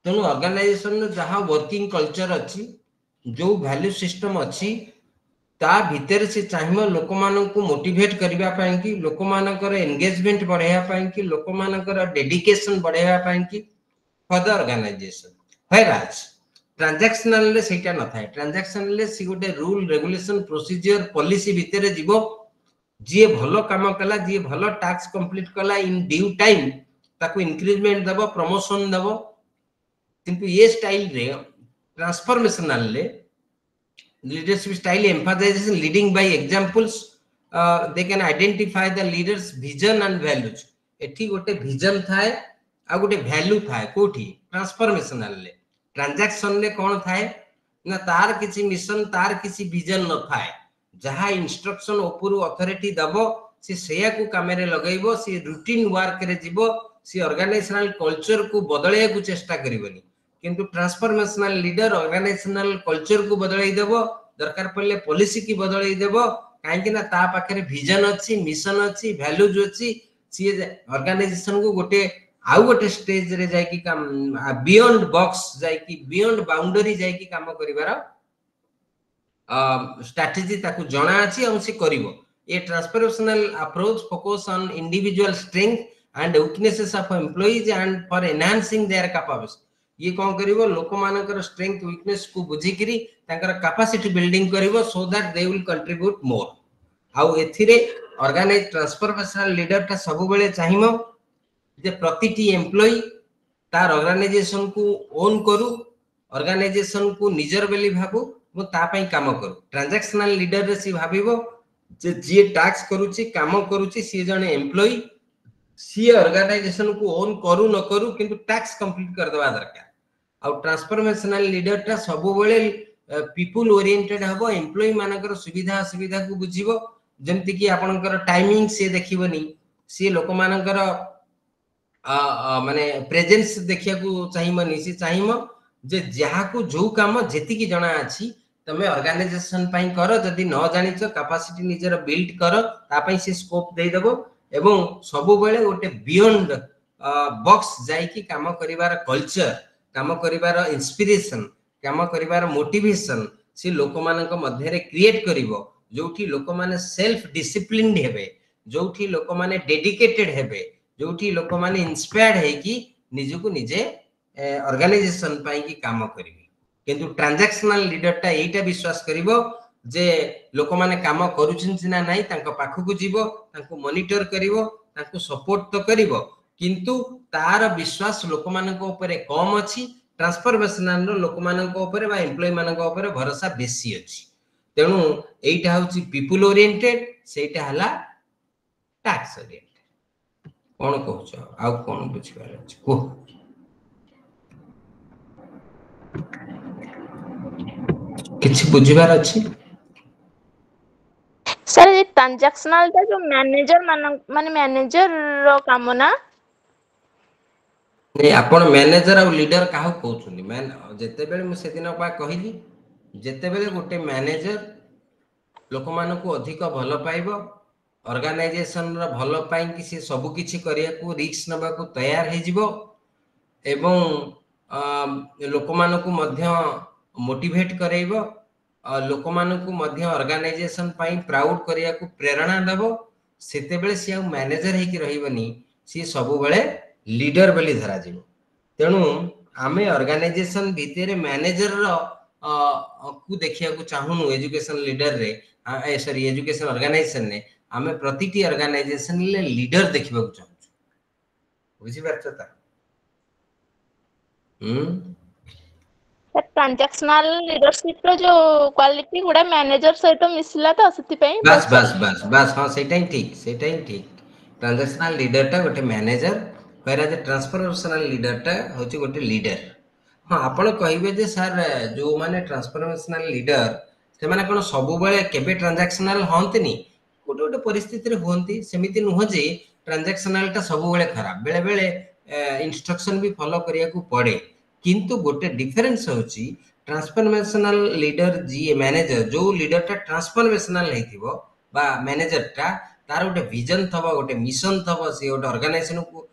Speaker 1: तेणु ऑर्गेनाइजेशन जहाँ वर्किंग कल्चर अच्छी जो वैल्यू सिस्टम अच्छी ता भीतर से चाहिए लोक मानक मोटिवेट करबा पई कि लोक मानकर एंगेजमेंट बढ़ाया पई कि लोक मानकर डेडिकेशन बढ़ाया पई कि for the organisation whereas transactional ले सेटा न थाए ट्रांजैक्शनल ले सी गोटे रूल रेगुलेशन प्रोसीजर पॉलिसी भीतर जीवो जी भलो काम कला जी भलो टास्क कंप्लीट कला इन ड्यू टाइम ताको इंक्रीमेंट देबो प्रमोशन देबो किंतु ये स्टाइल रे ट्रांसफॉर्मेशनल ले leadership style emphasises leading by examples they can identify the leaders vision and values एठी गोटे विजन थाए आ गोटे वैल्यू थाए कोठी ट्रांसफॉर्मेशनल ले ट्रांजैक्शन ले कोन थाए ना तार किछि मिशन तार किछि विजन न थाए जहा इंस्ट्रक्शन ऊपर अथॉरिटी दबो से सेया को कामेरे लगैबो से रूटीन वर्क रे जीवो से ऑर्गेनाइजेशनल कल्चर को बदलैया को चेष्टा करिवनी किंतु ट्रांसफॉर्मेशनल लीडर ऑर्गेनाइजेशनल कल्चर को बदलै देबो दरकार पड़ले पॉलिसी की बदलै देबो काहे कि ना ता पाखरे विजन अछि मिशन अछि वैल्यूज अछि सी ऑर्गेनाइजेशन को गोटे आउ गोटे स्टेज रे जाय कि काम बियॉन्ड बॉक्स जाय कि बियॉन्ड बाउंड्री जाय कि काम करिवार स्ट्रेटजी ताकू जणा अछि और से करिवो ये transformational approach focus on individual strength and weaknesses of employees and for enhancing their capabilities. ये कौन करिवो लोक मानकर स्ट्रेंथ वीकनेस को बुझिकरी तांकर कैपेसिटी बिल्डिंग करिवो so that they will contribute more आउ एथिरे ऑर्गेनाइज ट्रांसफॉर्मेशनल लीडर का सब बेले चाहिमो जे प्रतिटी एम्प्लॉई तार ऑर्गेनाइजेशन को ओन करू ऑर्गेनाइजेशन को निजर बेली भाबू मु ता पई काम करू ट्रांजैक्शनल लीडर रे सी भाबिबो जे जे टैक्स करूची काम करूची सी जने एम्प्लॉई सी ऑर्गेनाइजेशन को ओन करू न करू किंतु टैक्स कंप्लीट कर देवा दरकार आउ ट्रांसफॉर्मेशनल लीडर टा सब बेले पीपल ओरिएंटेड हबो एम्प्लॉई मानकर सुविधा सुविधा को बुझिबो जेमति कि आपनकर टाइमिंग से देखिबोनी सी लोक मानकर माने प्रेजेंस देखिया को चाहिमनी सी चाहिमो जे जहा को जो काम जेति की जणा अछि तमे ऑर्गेनाइजेशन पई करो जदी न जानिछ कैपेसिटी निजर बिल्ड करो ता पई से स्कोप दे देबो एवं सब बेले गोटे बियॉन्ड बॉक्स जाई की काम करिवार कल्चर काम करिवार इंस्पिरेशन काम करिवार मोटिवेशन से लोक मानक मध्य रे क्रिएट करिवो जोठी लोक माने सेल्फ डिसिप्लिन्ड हेबे जोठी लोक माने डेडिकेटेड हेबे जोठी लोक माने इंस्पायर्ड है कि निज को निजे ऑर्गेनाइजेशन पाई की काम करिवे किंतु ट्रांजैक्शनल लीडर टा एटा विश्वास करिवो जे लोक माने काम करूछन सिना नाही तांको पाखु को जीवो तांको मॉनिटर करिवो तांको सपोर्ट तो करिवो किंतु तार विश्वास लोक मानक ऊपर कम अछि ट्रांसफॉर्मेशनल लोक मानक ऊपर बा एम्प्लॉय मानक ऊपर भरोसा बेसी अछि तेनु एटा होछि पीपल ओरिएंटेड सेटा हला टैक्स ओरिएंटेड कोन कहउछ आ कोन बुझिबार अछि को किछि बुझिबार अछि
Speaker 6: सर ये ट्रांजैक्शनल टा जो मैनेजर माने मैनेजर रो काम ना
Speaker 1: नहीं आपण मैनेजर और लीडर काहू कहउछनी मैन जते बेले मु सेदिन पा कहिली जते बेले गोटे मैनेजर लोक मान को अधिक भल पाइबो ऑर्गेनाइजेशन रो भल पाई कि से सब किछि करिया को रिस्क नबा को तैयार हे जिवो एवं लोक मान को मध्य मोटिवेट करैबो लोक मान को मध्य ऑर्गेनाइजेशन पाई प्राउड करिया को प्रेरणा देबो सेते बेले से मैनेजर हे कि रहिबनी से सब बेले लीडर बेली धरा जीवो तेणु आमे ऑर्गेनाइजेशन भितर मैनेजर रो को देखिया को चाहूनु एजुकेशन लीडर रे सॉरी एजुकेशन ऑर्गेनाइजेशन ने आमे प्रतिटी ऑर्गेनाइजेशन ले लीडर देखिबा को चाहू बुझी परछता
Speaker 6: ट्रांजैक्शनल लीडरशिप रो जो क्वालिटी गुडा मैनेजर सहित मिसला तो सति पई
Speaker 1: बस बस बस बस हां सेटा ही ठीक ट्रांजैक्शनल लीडर टा गोटे मैनेजर कहरा जे ट्रांसफॉर्मेशनल लीडर टा होची गोटे लीडर हां आपण कहिबे जे सर जो माने ट्रांसफॉर्मेशनल लीडर से माने कोन सब बेले केबे ट्रांजैक्शनल होंतनी गोटे गोटे परिस्थिति रे होंती सेमिति नुह जे ट्रांजैक्शनल टा सब बेले खराब बेले बेले इंस्ट्रक्शन भी फॉलो करिया को पड़े किंतु गोटे डिफरेंस होची ट्रांसफॉर्मेशनल लीडर जी मैनेजर जो लीडर टा ट्रांसफॉर्मेशनल हेतिबो बा मैनेजर टा तार गोटे विजन थबो गोटे मिशन थबो से गोटे ऑर्गेनाइजेशन को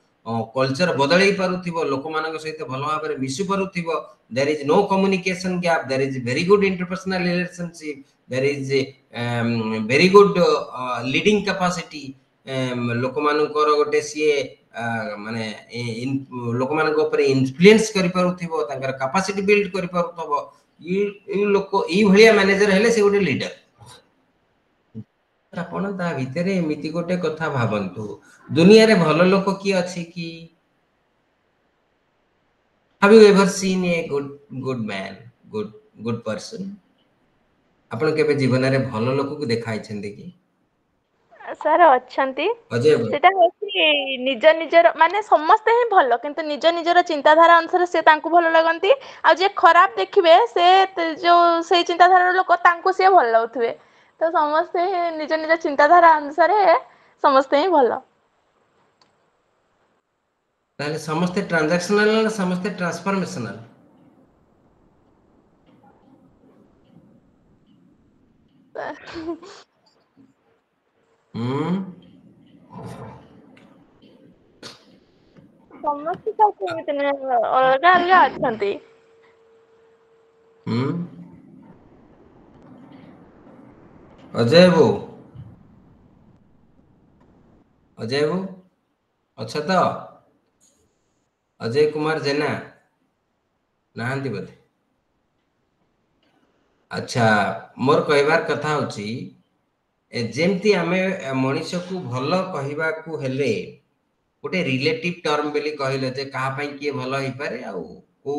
Speaker 1: कल्चर बदलई पारुथिबो लोक मानक सहित भलो भाबरे मिसु पारुथिबो there is no communication gap there is very good interpersonal relationship there is very good leading capacity लोक मानकर गोटे सीए माने लोक मानक ऊपर इन्फ्लुएंस करि पारुथिबो तांकर कैपेसिटी बिल्ड करि पारुथबो ई लोक ई भलिया मैनेजर हेले से गोटे लीडर आपण ता भितरे एमिति गोटे कथा भाबंतु दुनिया रे भलो लोक की अछि कि have you ever seen a good man good person आपण केबे जीवन रे भलो लोक को देखाइ छन देखि
Speaker 6: सर अछंती सेटा होसी निज निजर माने समस्ते ही भलो किंतु निज निजर चिंताधारा अनुसार से तांको भलो लगंती आ जे खराब देखिबे से जो से चिंताधारा लोक तांको से भलो लाउथबे तो समस्ते निज निज चिंताधारा अनुसार समस्ते ही भलो
Speaker 1: ताले समस्ते ट्रांजैक्शनल ना समस्ते ट्रांसफॉर्मेशनल
Speaker 6: समस्ते तो केमिति ने अलगा अलगा अछंती
Speaker 1: अजय वो अच्छा तो अजय कुमार जेना नहांती बोधे। अच्छा मोर कहबार कथा होची जेमती आमे मनुष्य को भल कहबा को हेले गोटे रिलेटिव टर्म बेली कहले जे कहा पई किए भल होई पारे आ को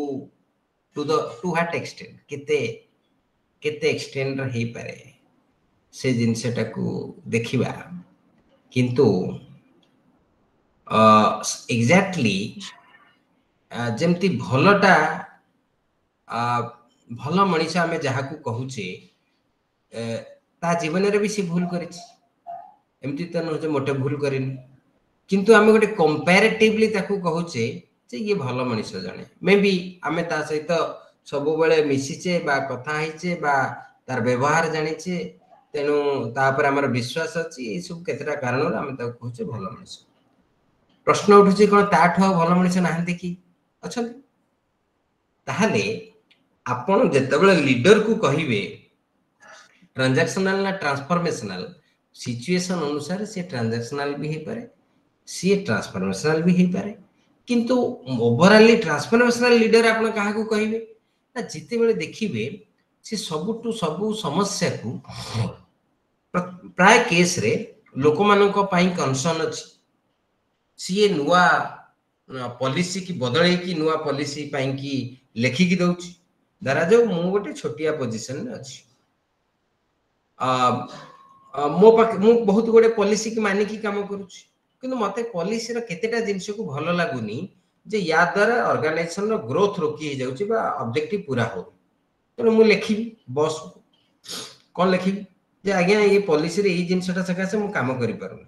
Speaker 1: टू व्हाट एक्सटेंट केते केते एक्सटेंट रही पारे से जिनसेटा को देखिबा किंतु एग्जैक्टली जेमती भलटा भल मनीष आमे जहाँ को कहूचे ता जीवन रे भी सी भूल करिछि एमती त न जे मोटे भूल करिनी किंतु आमे गोटे कंपैरेटिवली ताकू कहूचे जे ये भल मनीष जणे मे बी आमे ता सहित सब बेले मिसिचे बा कथा हिचे बा तार व्यवहार जानिचे तेनु ता पर हमर विश्वास अछि ए सब केतरा कारण आमे ता कहूचे भल मनीष प्रश्न उठुची कोन ताठो भल मनीष नाहंती की अच्छा ताहले आपण जेतेबेले लीडर को कहिबे ट्रांजैक्शनल ना ट्रांसफॉर्मेशनल सिचुएशन अनुसार से ट्रांजैक्शनल भी हे पारे सी ट्रांसफॉर्मेशनल भी हे पारे किंतु ओवरऑली ट्रांसफॉर्मेशनल लीडर आपण काहा को कहिबे ना जिते बेले देखिबे से सबटू सबु समस्या को प्राय केस रे लोक मानक पई कंसर्न अछि सी नुवा पॉलिसी की बदले की नुवा पॉलिसी पई की लेखि की दउछि धरा जो मु गोटे छोटिया पोजीशन में अछि मो पाक मु बहुत गोटे पॉलिसी की मानि की काम करूछि किंतु मते पॉलिसी रो केतेटा जिंस को भलो लागुनी जे या द्वारा ऑर्गेनाइजेशन रो ग्रोथ रोकी हे जाउछि बा ऑब्जेक्टिव पूरा हो तो मु लेखिबी बॉस कोन लेखिबी जे आज्ञा ये पॉलिसी रे ई जिंसटा सकासे मु काम करि पारुनी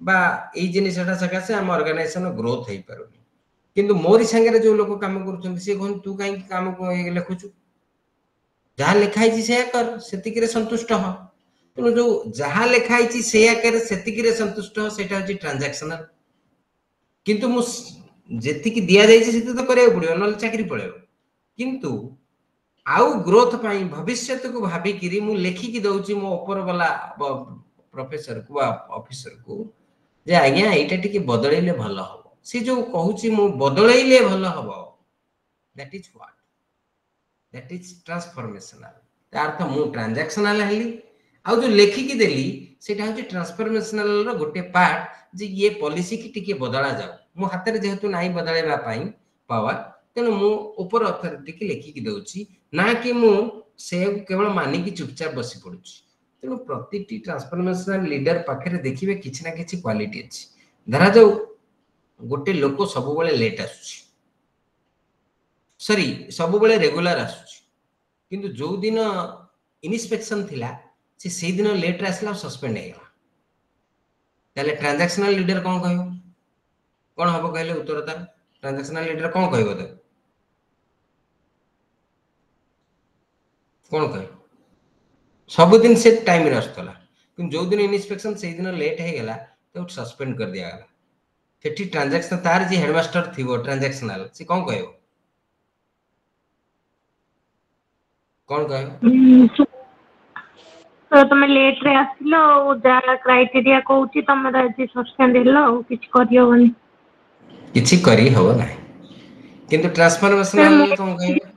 Speaker 1: बा ई जिंसटा सकासे हम ऑर्गेनाइजेशन रो ग्रोथ हे पारुनी किंतु मोरी संगे जो लोग काम करूछन से कोन तू काई काम को लेखुछु जहाँ लिखाई छी से कर सेतिक रे संतुष्ट हो तो जो जहाँ लिखाई छी से कर सेतिक रे संतुष्ट हो सेटा होची ट्रांजैक्शनल किंतु मु जेति की दिया जाई छी सेति तो करे पड़ियो न चाकरी पळेयो किंतु आउ ग्रोथ पाई भविष्य को भाबी किरी मु लेखि की दउची मो ऊपर वाला प्रोफेसर को ऑफिसर को जे आज्ञा एटा टिके बदलैले भलो हो सी जो कहूची मु बदलैले भलो हबो that is what that is transformational तार तो मु ट्रांजैक्शनल हेली आ जो लेखि की देली सेटा होची ट्रांसफॉर्मेशनल रो गोटे पार्ट जे ये पॉलिसी की टिके बदला जाऊ मु हाथ रे जेहेतु नाही बदलैबा पाई पावर तेनु मु ऊपर अथॉरिटी की लेखि की दउची ना कि मु से केवल मानी की चुपचाप बसी पडुची तेनु प्रतिटी ट्रांसफॉर्मेशनल लीडर पाखरे देखिबे किछ ना किछ क्वालिटी अछि धरा जाऊ गोटे लोक सब बेले लेट आसुची सॉरी सब बेले रेगुलर आसुची किंतु जो दिन इन्स्पेक्शन थिला से सेही दिन लेट रे आसला सस्पेंड हे गला ताले ट्रांजैक्शनल लीडर कोन कहयो कोन हबो कहले उत्तर तार ट्रांजैक्शनल लीडर कोन कहयो त कोन कहयो सब दिन से टाइम रे आस्तला किंतु जो दिन इन्स्पेक्शन सेही दिन लेट हे गला तो सस्पेंड कर दिया गला सेठी ट्रांजैक्शन तार जे हेडमास्टर थिबो ट्रांजैक्शनल से कोन कहयो कोन कहयो
Speaker 2: तो तुम लेट रे आसिलो ओ जा क्राइटेरिया कहूची तमरा जे सस्पेंड हेलो किछ करियो बनी
Speaker 1: किछि करी हबो ना किंतु ट्रांसफॉर्मेशनल कोन कहयो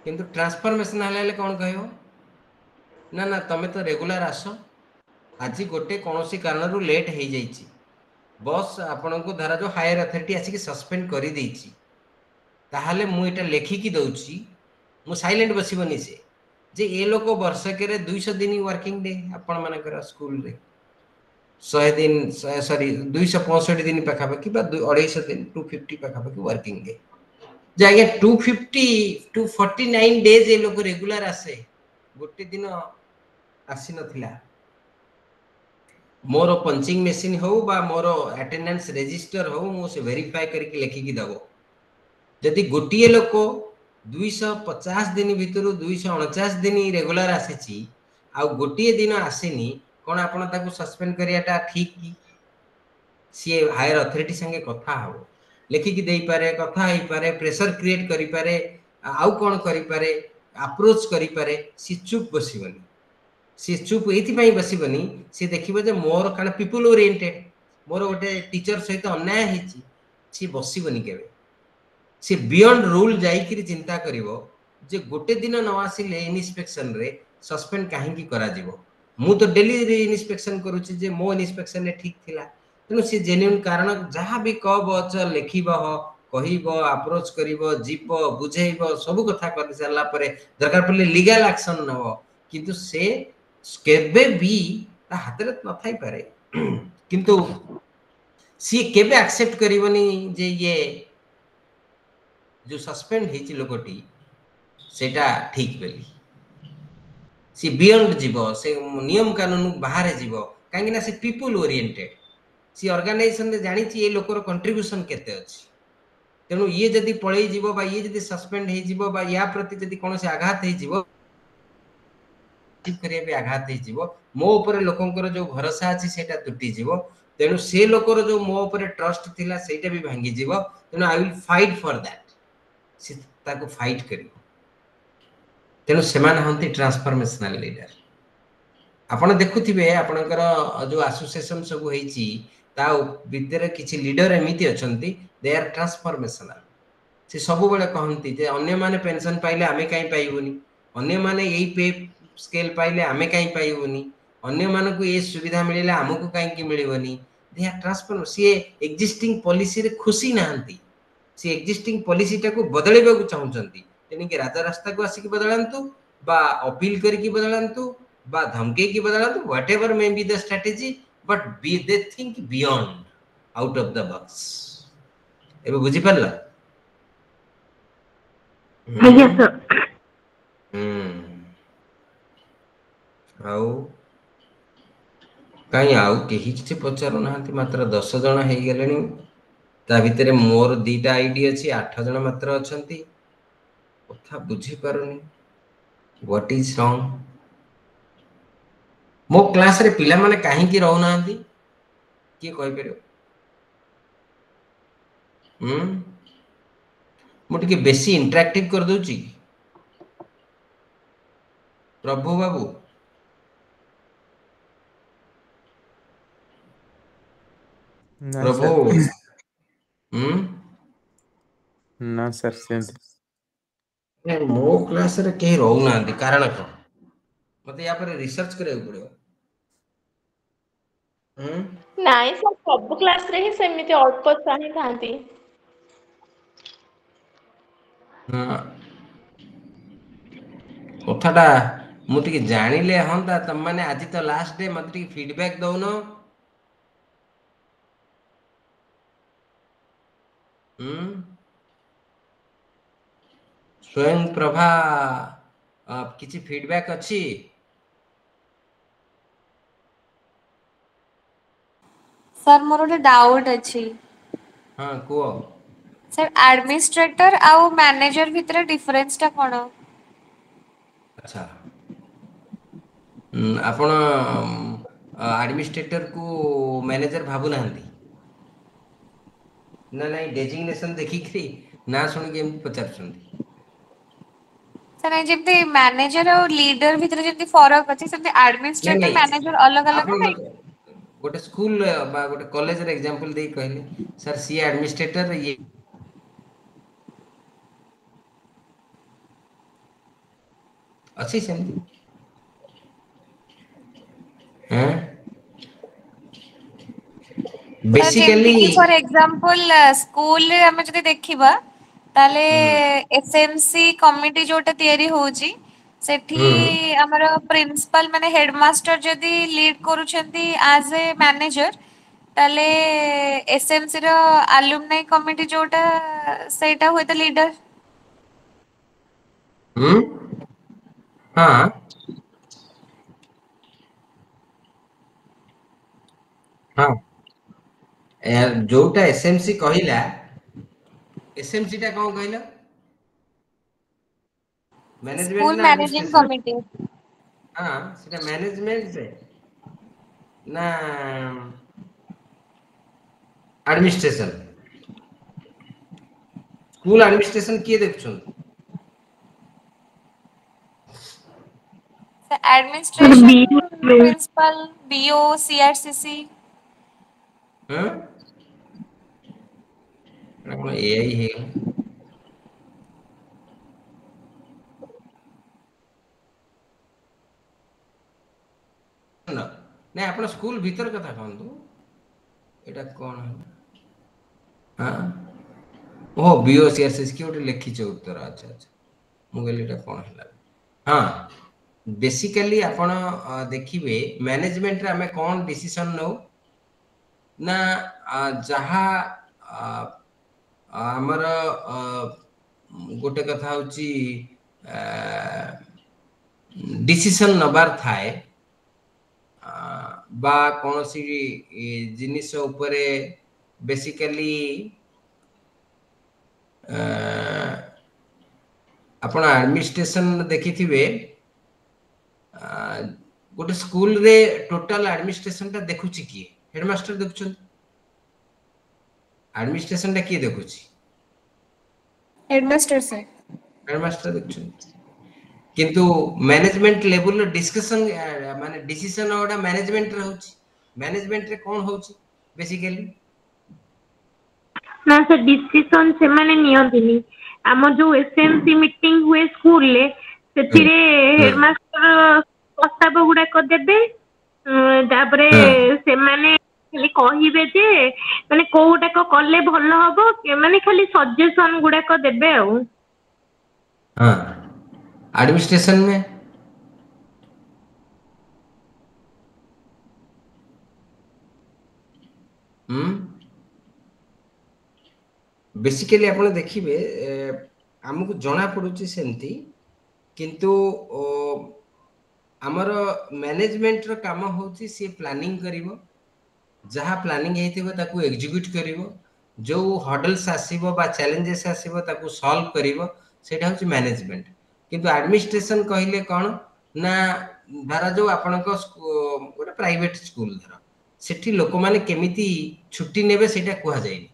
Speaker 1: किंतु ट्रांसफॉर्मेशनल हेले कोन कहयो ना ना तमे तो रेगुलर आसो आज गोटे कोनोसी कारण रु लेट हे जाईची बॉस आपण को धरा जो हायर अथॉरिटी आसी के सस्पेंड करी देईची ताहाले मु एटा लेखि की दउची मु साइलेंट बसिबनी से जे ए लोक वर्ष के 200 दिन वर्किंग डे आपण मानकर स्कूल रे 100 दिन सॉरी 265 दिन पाखा पाखी बा 250 दिन 250 पाखा पाखी वर्किंग डे जे आगे 250 टू 49 डेज ए लोक रेगुलर आसे गोटे दिन आसी नथिला मोर पंचिंग मशीन हो बा मोर अटेंडेंस रजिस्टर हो मो से वेरीफाई करके लेखि की दबो जदि गोटिए लोक 250 दिन भितर 249 दिन रेगुलर आसी आ गोटिए दिन आसेनी कोन आपण ताकू सस्पेंड करियाटा ठीक की सी हायर अथॉरिटी संगे कथा हो लेखि की देई पारे कथा हेई पारे प्रेशर क्रिएट करि पारे आउ कोन करि पारे अप्रोच करि पारे सी चुप बसिबनी सी चुप एथि पई बसिबनी सी देखिबो जे मोर कान पीपल ओरिएंटेड मोर गोटे टीचर सहित अन्याय हेची सी बसिबनी केबे सी बियॉन्ड रूल जाइकिरी चिंता करिवो जे गोटे दिन न आसिले इन्स्पेक्शन रे सस्पेंड काहे की करा जीवो मु तो डेली इन्स्पेक्शन करूची जे मो इन्स्पेक्शन ने ठीक थिला तेनु सी जेन्युइन कारण जहाँ भी कब अच लेखिबो कहिबो अप्रोच करिबो जीव बुझेइबो सब कथा कर सारला परे दरकार पड़ले लीगल एक्शन नबो किंतु से केबे भी ता हातरे न थाई पारे किंतु सी केबे एक्सेप्ट करिवनी जे ये जो सस्पेंड हेची लोकटी सेटा ठीक बेली सी बियॉन्ड जीवो से नियम कानून बाहर जीवो काहेकि ना से पीपल ओरिएंटेड सी ऑर्गेनाइजेशन रे जानि छि ए लोकर कंट्रीब्यूशन केते अछि तेनु ये जदी पळै जीवो बा ये जदी सस्पेंड हे जीवो बा या प्रति जदी कोनोसे आघात हे जीवो ठीक करिया बे आघात हे जीवो मो ऊपर लोकंकर जो भरोसा अछि सेटा टूटी जीवो तेनु से लोकर जो मो ऊपर ट्रस्ट थिला सेटा भी भांगी जीवो तेनु I will fight for that से ताको फाइट करिवो तेनु सेमान हंती ट्रांसफॉर्मेशनल लीडर आपण देखुथिबे आपणकर जो एसोसिएशन सब हेची ता भीतर किछि लीडर एमिति अछंती दे आर ट्रांसफॉर्मेशनल से सब बेले कहंती जे अन्य माने पेंशन पाइले आमे काई पाइबोनी अन्य माने एई पे स्केल पाइले आमे काई पाइबोनी अन्य मानकु ए सुविधा मिलिले हमकु काई की मिलिबोनी दे आर ट्रांसफॉर्म से एग्जिस्टिंग पॉलिसी रे खुशी नाहंती से एग्जिस्टिंग पॉलिसी टाको बदलेबा को चाहउचंती तेनि के राजा रास्ता को आसी की बदलांतु बा अपील करी की बदलांतु बा धमके की बदलांतु whatever may be the strategy but be they think beyond out of the box एबे बुझी परला
Speaker 2: आज्ञा सर
Speaker 1: आउ काई आउ केही किछि पचारु नाहंती मात्र 10 जण हे गेलेनी ता भितरे मोर दीटा आईडी अछि 8 जण मात्र अछंती कथा बुझी पारुनी व्हाट इज रॉन्ग मो क्लास रे पिला माने काहे की रहउ नाहंती के कहि परयो मो टिके बेसी इंटरैक्टिव कर दोची प्रभु बाबू प्रभु
Speaker 8: ना सर सेंट
Speaker 1: मो क्लास रे के रहउ नाहंती कारण को मते या पर रिसर्च करे पड़ियो
Speaker 6: ନାଇଁ ସାର୍ ସବୁ କ୍ଲାସ ରେ ହିଁ ସେମିତି ଅଳ୍ପ ଛୁଆ ହିଁ ଥାନ୍ତି
Speaker 1: कथाटा मु टिके जानिले हंता तम माने आज तो लास्ट डे मते टिके फीडबैक दउनो स्वयं प्रभा किछि फीडबैक अछि
Speaker 3: सर मोर गोटे डाउट अछि
Speaker 1: हां को
Speaker 3: सर एडमिनिस्ट्रेटर आउ मैनेजर भितर डिफरेंस ता कोन
Speaker 1: अच्छा आपण एडमिनिस्ट्रेटर को मैनेजर भाबु नाहंती ना नहीं डेजिग्नेशन देखि करी ना सुन के पचार सुनती
Speaker 3: सर जेमते मैनेजर और लीडर भितर जेमते फरक अछि सेमते एडमिनिस्ट्रेटर मैनेजर अलग अलग नै
Speaker 1: गोटे स्कूल बा गोटे कॉलेज रे एग्जांपल दे कहले सर सी एडमिनिस्ट्रेटर ये अच्छी सेमती हैं बेसिकली
Speaker 3: फॉर एग्जांपल स्कूल हम जदि देखिबा ताले एसएमसी कमिटी जोटा तयारी होउची सेठी हमर प्रिंसिपल माने हेडमास्टर जदि लीड करूछंती एज ए मैनेजर ताले एसएमसी रो अलुमनाई कमिटी जोटा सेटा होय त लीडर
Speaker 1: हां हां जोटा एसएमसी कहिला एसएमसी टा कोन कहिला मैनेजमेंट
Speaker 3: स्कूल
Speaker 1: ना
Speaker 3: मैनेजिंग कमिटी
Speaker 1: हां सेटा मैनेजमेंट से ना एडमिनिस्ट्रेशन स्कूल एडमिनिस्ट्रेशन किए देखछन
Speaker 3: एडमिनिस्ट्रेशन प्रिंसिपल बीओ सीआरसीसी
Speaker 1: हाँ कौन एआई है नहीं आप स्कूल भीतर कथा कहतु एटा कौन है हाँ ओ बीओसीआरसीएस की गोटे लिखी उत्तर अच्छा अच्छा मुझे कौन है हाँ बेसिकली आपण देखिए मैनेजमेंट रे आमे कौन डिसीजन नो ना जहा आमर गोटे कथा होची डिसीजन नबार थाए बा कौन सी जिनिस उपरे बेसिकली आपण एडमिनिस्ट्रेशन देखी थिबे गोटे स्कूल रे टोटल एडमिनिस्ट्रेशन टा देखुची की हेडमास्टर देखुछन एडमिनिस्ट्रेशन टा की देखुची हेडमास्टर देखुछन किंतु मैनेजमेंट लेवल डिस्कशन माने डिसीजन ओडा मैनेजमेंट रे होची मैनेजमेंट रे कोन होची बेसिकली
Speaker 2: ना से डिसीजन से माने नियंतिनी आम जो एसएमसी मीटिंग हुए स्कूल ले सेथिरे हेडमास्टर प्रस्ताव गुडा को देबे तापरे से माने खाली कहिबे जे माने कोउटा को करले भलो हबो माने खाली सजेशन गुडा को देबे आ
Speaker 1: हां एडमिनिस्ट्रेशन में बेसिकली आपण देखिबे हमकु जना पडुची सेमती किंतु हमर मैनेजमेंट रो काम होची से प्लानिंग करिवो जहा प्लानिंग हेतिबो ताकू एग्जीक्यूट करिवो जो हर्डल्स आसीबो बा चैलेंजेस आसीबो ताकू सॉल्व करिवो सेटा होची मैनेजमेंट किंतु एडमिनिस्ट्रेशन कहिले कोन ना धारा जो आपण को गोटे प्राइवेट स्कूल धर सेठी लोक माने केमिति छुट्टी नेबे सेटा कुहा जायनी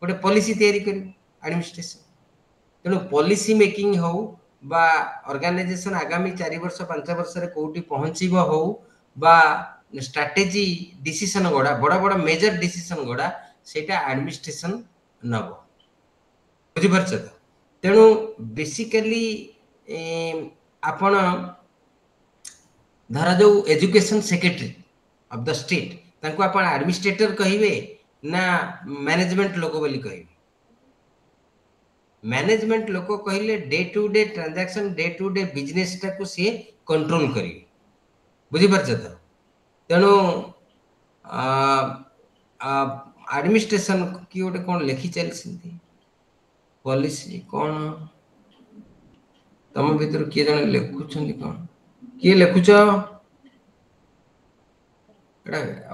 Speaker 1: गोटे पॉलिसी तैयारी करिवो एडमिनिस्ट्रेशन तेणु पॉलिसी मेकिंग हो बा ऑर्गेनाइजेशन आगामी 4 वर्ष 5 वर्ष रे कोठी पहुंचीबो हो बा स्ट्रेटजी डिसीजन गोडा बड़ा बड़ा मेजर डिसीजन गोडा सेटा एडमिनिस्ट्रेशन नबो बुझि परछ तेणु बेसिकली आपण धरा जो education secretary of the state तांको आपण एडमिनिस्ट्रेटर कहिवे ना मैनेजमेंट लोक बोली कहिवे मैनेजमेंट लोक कहले day to day transaction day to day business टा को से कंट्रोल करी बुझी परछ त तेणु एडमिनिस्ट्रेशन की गोटे कौन लिखी चलती पॉलिसी कौन तुम भीतर किए जन लिखुं कौन किए लिखुच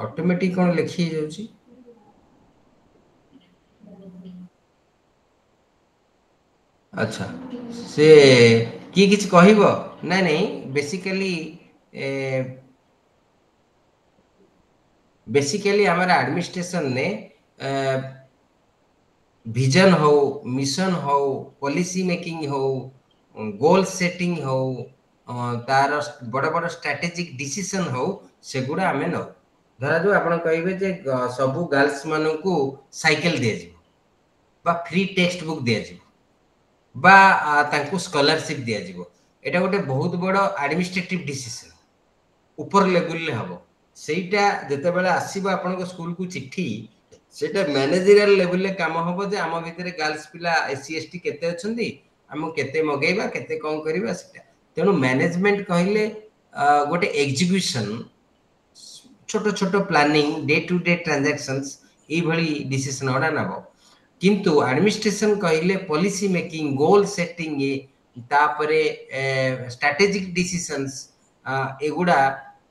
Speaker 1: ऑटोमेटिक कौन लिखी जाउची अच्छा से की किछ कहिबो नहीं नहीं बेसिकली हमारा एडमिनिस्ट्रेशन ने विजन हो मिशन हो पॉलिसी मेकिंग हो गोल सेटिंग हो तार बड़ बड़ स्ट्रेटेजिक डिसीजन हो सेगुड़ा आमे न धरा जो आपण कहिबे जे सबु गर्ल्स मानन को साइकिल दिया जिवो बा फ्री टेक्स्ट बुक दिया जिवो बा तांको स्कॉलरशिप दिया जिवो एटा गोटे बहुत बड़ एडमिनिस्ट्रेटिव डिसीजन ऊपर लेवल ले हबो सेटा जते बेला आसीबो आपण को स्कूल को चिट्ठी सेटा मैनेजरियल लेवल ले काम हबो जे आम भितरे गर्ल्स पिला एससी एसटी केते अछंदी हम केते मगेबा केते कोन करबा सेटा तेनु मैनेजमेंट कहिले गोटे एग्जीक्यूशन छोटो छोटो planning day to day transactions ए भली डिसीजन ओडा नबो किंतु एडमिनिस्ट्रेशन कहिले पॉलिसी मेकिंग गोल सेटिंग तापरे स्ट्रेटेजिक डिसीजंस एगुडा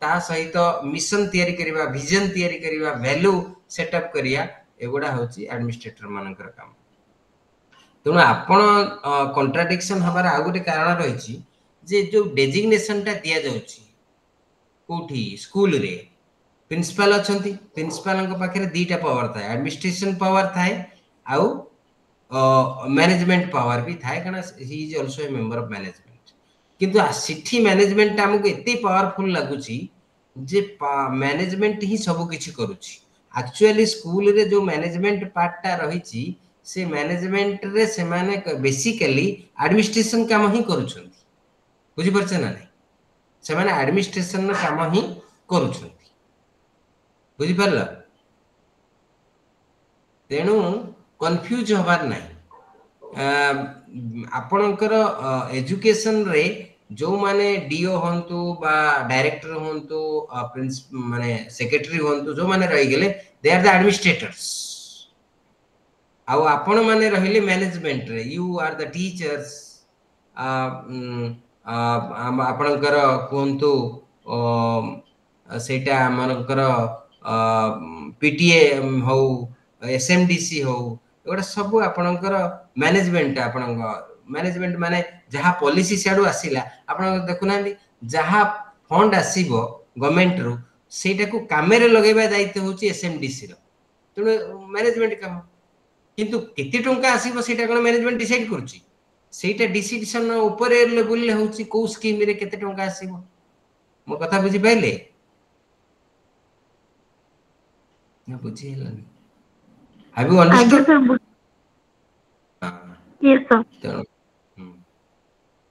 Speaker 1: ता सहित मिशन तयारी करिबा विजन तयारी करिबा वैल्यू सेटअप करिया एगुडा होची एडमिनिस्ट्रेटर मानकर काम तेणु आपण कॉन्ट्राडिक्शन हबार आ गोटे कारण रहिछि जे जो डेजिग्नेशन टा दिया जाउछि कोठी स्कूल रे प्रिंसिपल अछंती प्रिंसिपल को पाखरे दीटा पावर थाए एडमिनिस्ट्रेशन पावर थाए आउ मैनेजमेंट पावर भी थाए कना he is also a member of management किंतु सिटी मैनेजमेंट हमको एते पावरफुल लागुची जे मैनेजमेंट ही सब किछि करूची एक्चुअली स्कूल रे जो मैनेजमेंट पार्टटा रही से मैनेजमेंट रे से माने बेसिकली एडमिनिस्ट्रेशन काम ही करूछंती बुझी परछ ना नहीं से माने एडमिनिस्ट्रेशन काम ही करूछंती बुझी परला तेणु कंफ्यूज होबार नहीं आपणकर एजुकेशन रे जो माने डीओ हंतु बा डायरेक्टर हंतु माने सेक्रेटरी हंतु जो माने रही गेले दे आर द एडमिनिस्ट्रेटर्स आउ आपण माने रहिले मैनेजमेंट रे यू आर द टीचर्स आपणकर कोंतु सेटा मनकर पीटीए हो एसएमडीसी हो एगोटा सब आपणकर मैनेजमेंट मैनेजमेंट माने जहा पॉलिसी सियाडू आसीला आपण देखुना जहा फंड आसीबो गवर्नमेंट रो सेटा को कामेरे लगेबा दायित्व होची एसएमडीसी रो तेणु मैनेजमेंट काम किंतु केते टंका आसीबो सेटा कोन मैनेजमेंट डिसाइड करची सेटा डिसिजन ऊपर लेवल ले होची को स्कीम रे केते टंका आसीबो मो कथा बुझी पाइले ना बुझी हलानी have you understood
Speaker 2: yes sir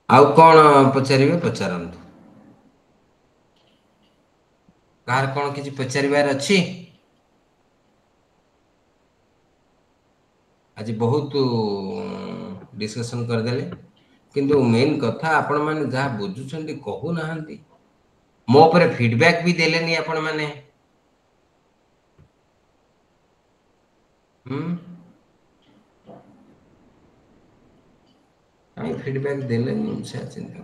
Speaker 1: आउ कौन पचारिबे पचारंतु कार कौन किछि पचारिबार अछि आज बहुत डिस्कशन कर देले किंतु मेन कथा आपण माने जहा बुझुछंती कहू नाहंती मो पर फीडबैक भी देलेनी आपण माने आई फीडबैक देलेनी से चिंता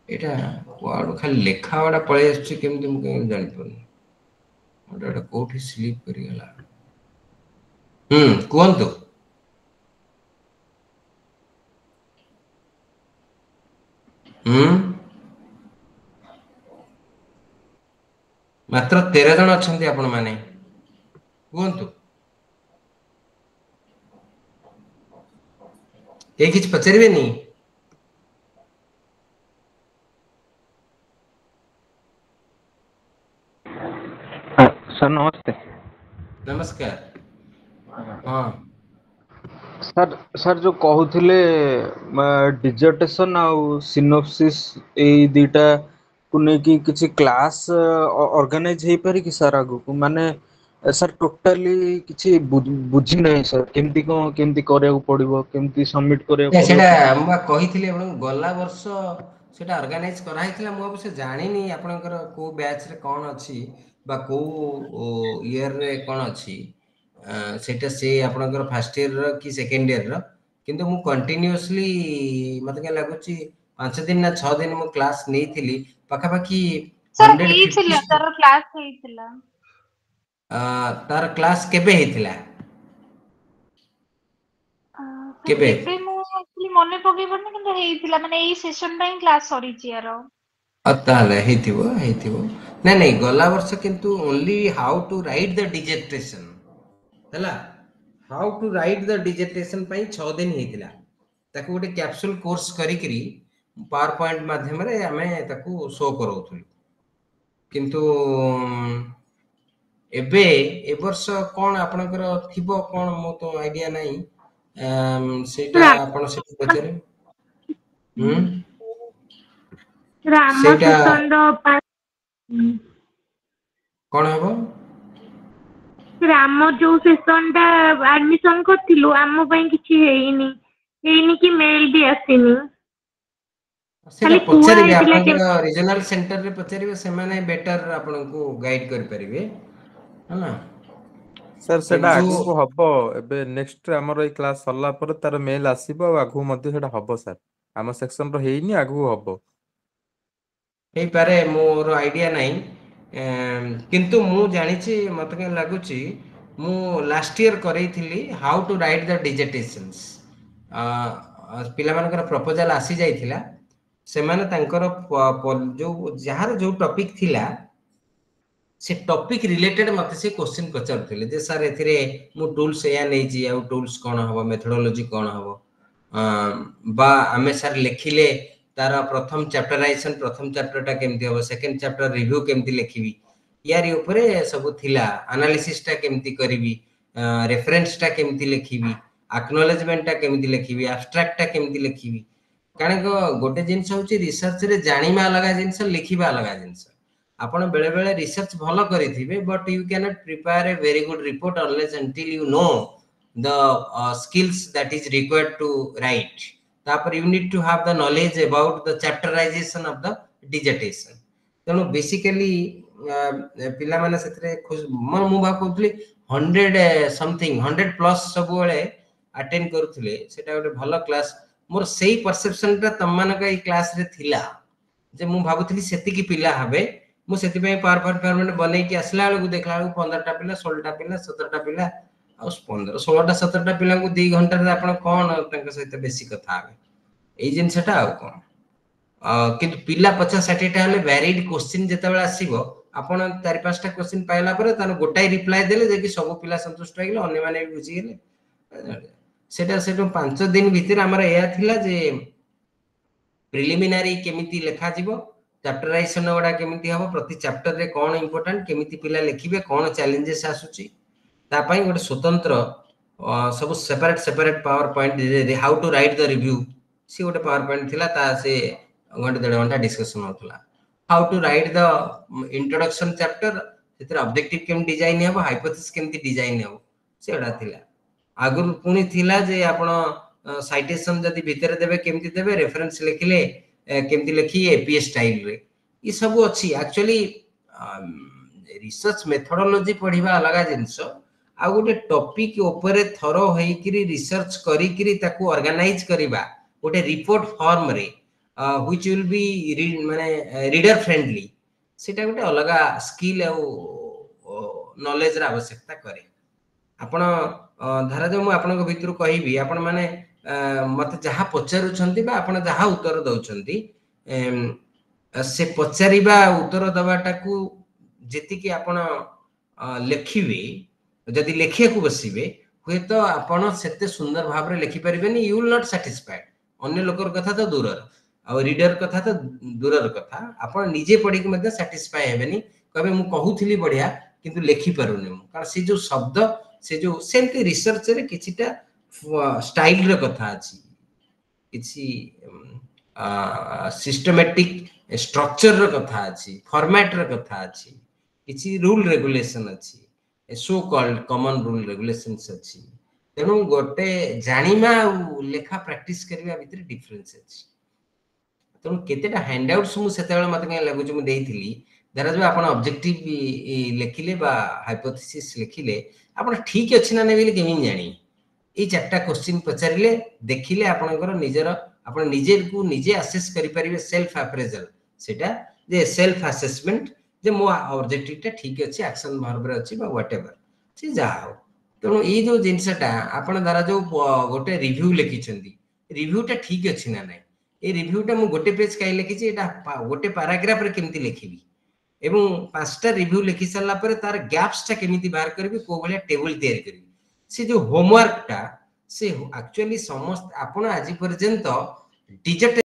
Speaker 1: एटा वाड खाली लेखा वाडा पळे आछी केमति म जानि पन ओडा कोठी स्लीप करि गला कोंतो मात्र 13 जन अछंती आपण माने कोंतो के किछ पचरिबे नी
Speaker 8: सर नमस्ते
Speaker 1: नमस्कार हाँ
Speaker 8: सर सर जो कहूथिले डिजर्टेशन आउ सिनोप्सिस ए दीटा को नेकी किछि क्लास ऑर्गेनाइज हे पारि कि सर आगु माने सर टोटली किछि बुझी नै सर केमती करिया पड़िबो केमती सबमिट करिया पड़िबो
Speaker 1: सेटा हम कहिथिले आपण गला वर्ष सेटा ऑर्गेनाइज करा हितला मु अब से जानि नी आपनकर को बैच रे कोन अछि बा को ईयर रे कोन अछि सेटा से आपनकर फर्स्ट ईयर रो कि सेकंड ईयर रो किंतु मु कंटीन्यूअसली मते के लागुची 5 दिन ना 6 दिन मु क्लास नै थिली पका पकी
Speaker 3: सर हेइथिला तार क्लास हेइथिला
Speaker 1: तार क्लास केबे हेइथिला केबे
Speaker 3: केबे मु एक्चुअली मने पगे पड़ने किंतु हेइथिला माने एई सेशन टाइम क्लास सरीची यार
Speaker 1: अताले हेतिबो नै नै गला वर्ष किंतु only how to write the dissertation हला how to write the dissertation पई 6 दिन हेतिला ताको गोटे कैप्सूल कोर्स करी करी पावर पॉइंट माध्यम रे हमें ताको शो करौथुल किंतु एबे ए वर्ष कोन आपनकर थिबो कोन मो तो आईडिया नै सेटा आपण से पचरे
Speaker 2: राम सेशन रो
Speaker 1: कोन हबो
Speaker 2: राम जो सेशन टा एडमिशन करथिलु आम पई किछि हेइनी कि मेल भी आसीनी
Speaker 1: सेटा पचरिबे आपनकर रीजनल सेंटर रे पचरिबे से माने बेटर आपन को गाइड कर परिबे हना
Speaker 8: सर सेटा आगु को हबो एबे नेक्स्ट हमर ए क्लास सरला पर तार मेल आसीबो आगु मध्ये सेटा हबो सर हम सेक्शन रो हेइनी आगु हबो
Speaker 1: हे पारे मोर आईडिया नै किंतु मु जानि छी मते के लागुची मु लास्ट ईयर करैथिली how to write the dissertations पिला मानकर प्रपोजल आसी जाइथिला से माने तांकर जो जहार जो टॉपिक थिला से टॉपिक रिलेटेड मते से क्वेश्चन पचारथिले जे सर एथिरे मु टूल्स या नै जी आ टूल्स कोन हबो मेथोडोलॉजी कोन हबो बा हमें सर लिखिले तार प्रथम चैप्टराइजेशन प्रथम चैप्टर टा केमती हबो सेकंड चैप्टर रिव्यू केमती लिखिबी यारी ऊपर सब थिला एनालिसिस टा केमती करबी रेफरेंस टा केमती लिखिबी एक्नॉलेजमेंट टा केमती लिखिबी एब्स्ट्रैक्ट टा केमती लिखिबी कारण गोटे जिनस होची रिसर्च रे जानिमा अलग जिनस लिखिबा अलग जिनस आपण बेले बेले रिसर्च भलो करिथिबे but you can not prepare a very good report unless until you know the skills that is required to write तापर you need to have the knowledge about the chapterization of the dissertation तेणु basically पिला माने सेतरे मन मु भाकुतली 100 something 100 plus सब बेले attend करूथले सेटा गोटे भलो क्लास मोर सेही परसेप्शन ता तमन का ई क्लास रे थिला जे मु भाबुतली सेति की पिला हबे मु सेति पे पावर पॉइंट बनै कि असला को देखला 15 टा पिला 16 टा पिला 17 टा पिला 15 16 टा 17 टा पिला को 2 घंटा रे आपण कोन तंक सहित बेसी कथा आबे ए जिनसटा आ कोन किंतु पिला 50 60 टा हले वैरिड क्वेश्चन जेते बेला आसीबो आपण 4 5 टा क्वेश्चन पाइला पर तान गोटाई रिप्लाई देले जे कि सब पिला संतुष्ट होइले अन्य माने भी बुझी गेले सेटा 5 दिन भीतर हमर एया थिला जे प्रिलिमिनरी केमिति लेखा जीवो चैप्टराइजेशन वडा केमिति हबो प्रति चैप्टर रे कोन इंपोर्टेंट केमिति पिला लिखिबे कोन चैलेंजेस आसुची तापाई गोटे स्वतंत्र सब separate PowerPoint how to write the review सी गोटे पावर पॉइंट थिला ता से घंटे 1.5 घंटा डिस्कशन होतला how to write the introduction chapter सेतिर ऑब्जेक्टिव केम डिजाइन हेबो हाइपोथेसिस केमति डिजाइन हेबो सेडा थिला आगुर पुनी थिला जे आपण साइटेशन जदी भीतर देबे केमति देबे रेफरेंस लिखिले केमति लिखी एपीए स्टाइल रे ई सब अछि एक्चुअली रिसर्च मेथोडोलॉजी पढिबा अलगा जिंस आ गोटे टॉपिक ऊपर थरो होइकरी रिसर्च करिकरी ताकू ऑर्गेनाइज करिबा गोटे रिपोर्ट फॉर्म रे व्हिच विल बी माने रीडर फ्रेंडली सेटा गोटे अलगा स्किल आ नॉलेज रा आवश्यकता करे आपण धारा जो मु आपन को भितर कहिबी आपण माने मते जहा पचारुछंती बा आपण जहा उत्तर दउछंती से पचारिबा उत्तर दबाटा को जेति कि आपण लेखिबे जदि लेखिया को बसिबे हुए तो आपण सेते सुंदर भाव रे लेखि परिबेनी यू विल नॉट सैटिस्फाइड अन्य लोकर कथा तो दूरर आ रीडर कथा तो दूरर कथा आपण निजे पढी के मध्ये सैटिस्फाई हेबेनी कबे मु कहूथिली बढ़िया किंतु लेखि पारुनी कारण से जो शब्द से जो सेमती रिसर्च रे किछिटा स्टाइल रे कथा अछि किछि सिस्टमैटिक स्ट्रक्चर रे कथा अछि फॉर्मेट रे कथा अछि किछि रूल रेगुलेशन अछि so called common rule regulations अछि तेनु गोटे जानिमा लेखा प्रैक्टिस करबा भीतर डिफरेंस अछि तेनु केतेटा हैंडआउट्स मु सेते बेले मते लागु जे मु देइथिली धरा जो आपण ऑब्जेक्टिव लेखिले बा हाइपोथेसिस लेखिले आपण ठीक अछि ना नै बेले केमिन जानी ए चारटा क्वेश्चन पचारिले देखिले आपनकर निजर आपण निजे को निजे असेस करि परिबे सेल्फ अप्रेजल सेटा जे सेल्फ असेसमेंट जे मो ऑब्जेक्टिव टा ठीक अछि एक्शन वर्ब रे अछि बा व्हाटएवर से जाओ तेणु ये जो जिनसटा आपण द्वारा जो गोटे रिव्यू लिखिछंती रिव्यू टा ठीक अछि ना नै ए रिव्यू टा मु गोटे पेज काई लिखिछि एटा गोटे पैराग्राफ रे केमति लिखिबी एवं पांचटा रिव्यू लिखि सल्ला पर तार गैप्स टा केमिति बाहर करबी को भले टेबल तैयार करबी से जो होमवर्क टा से एक्चुअली समस्त आपण आज पर्यंत डिजिटल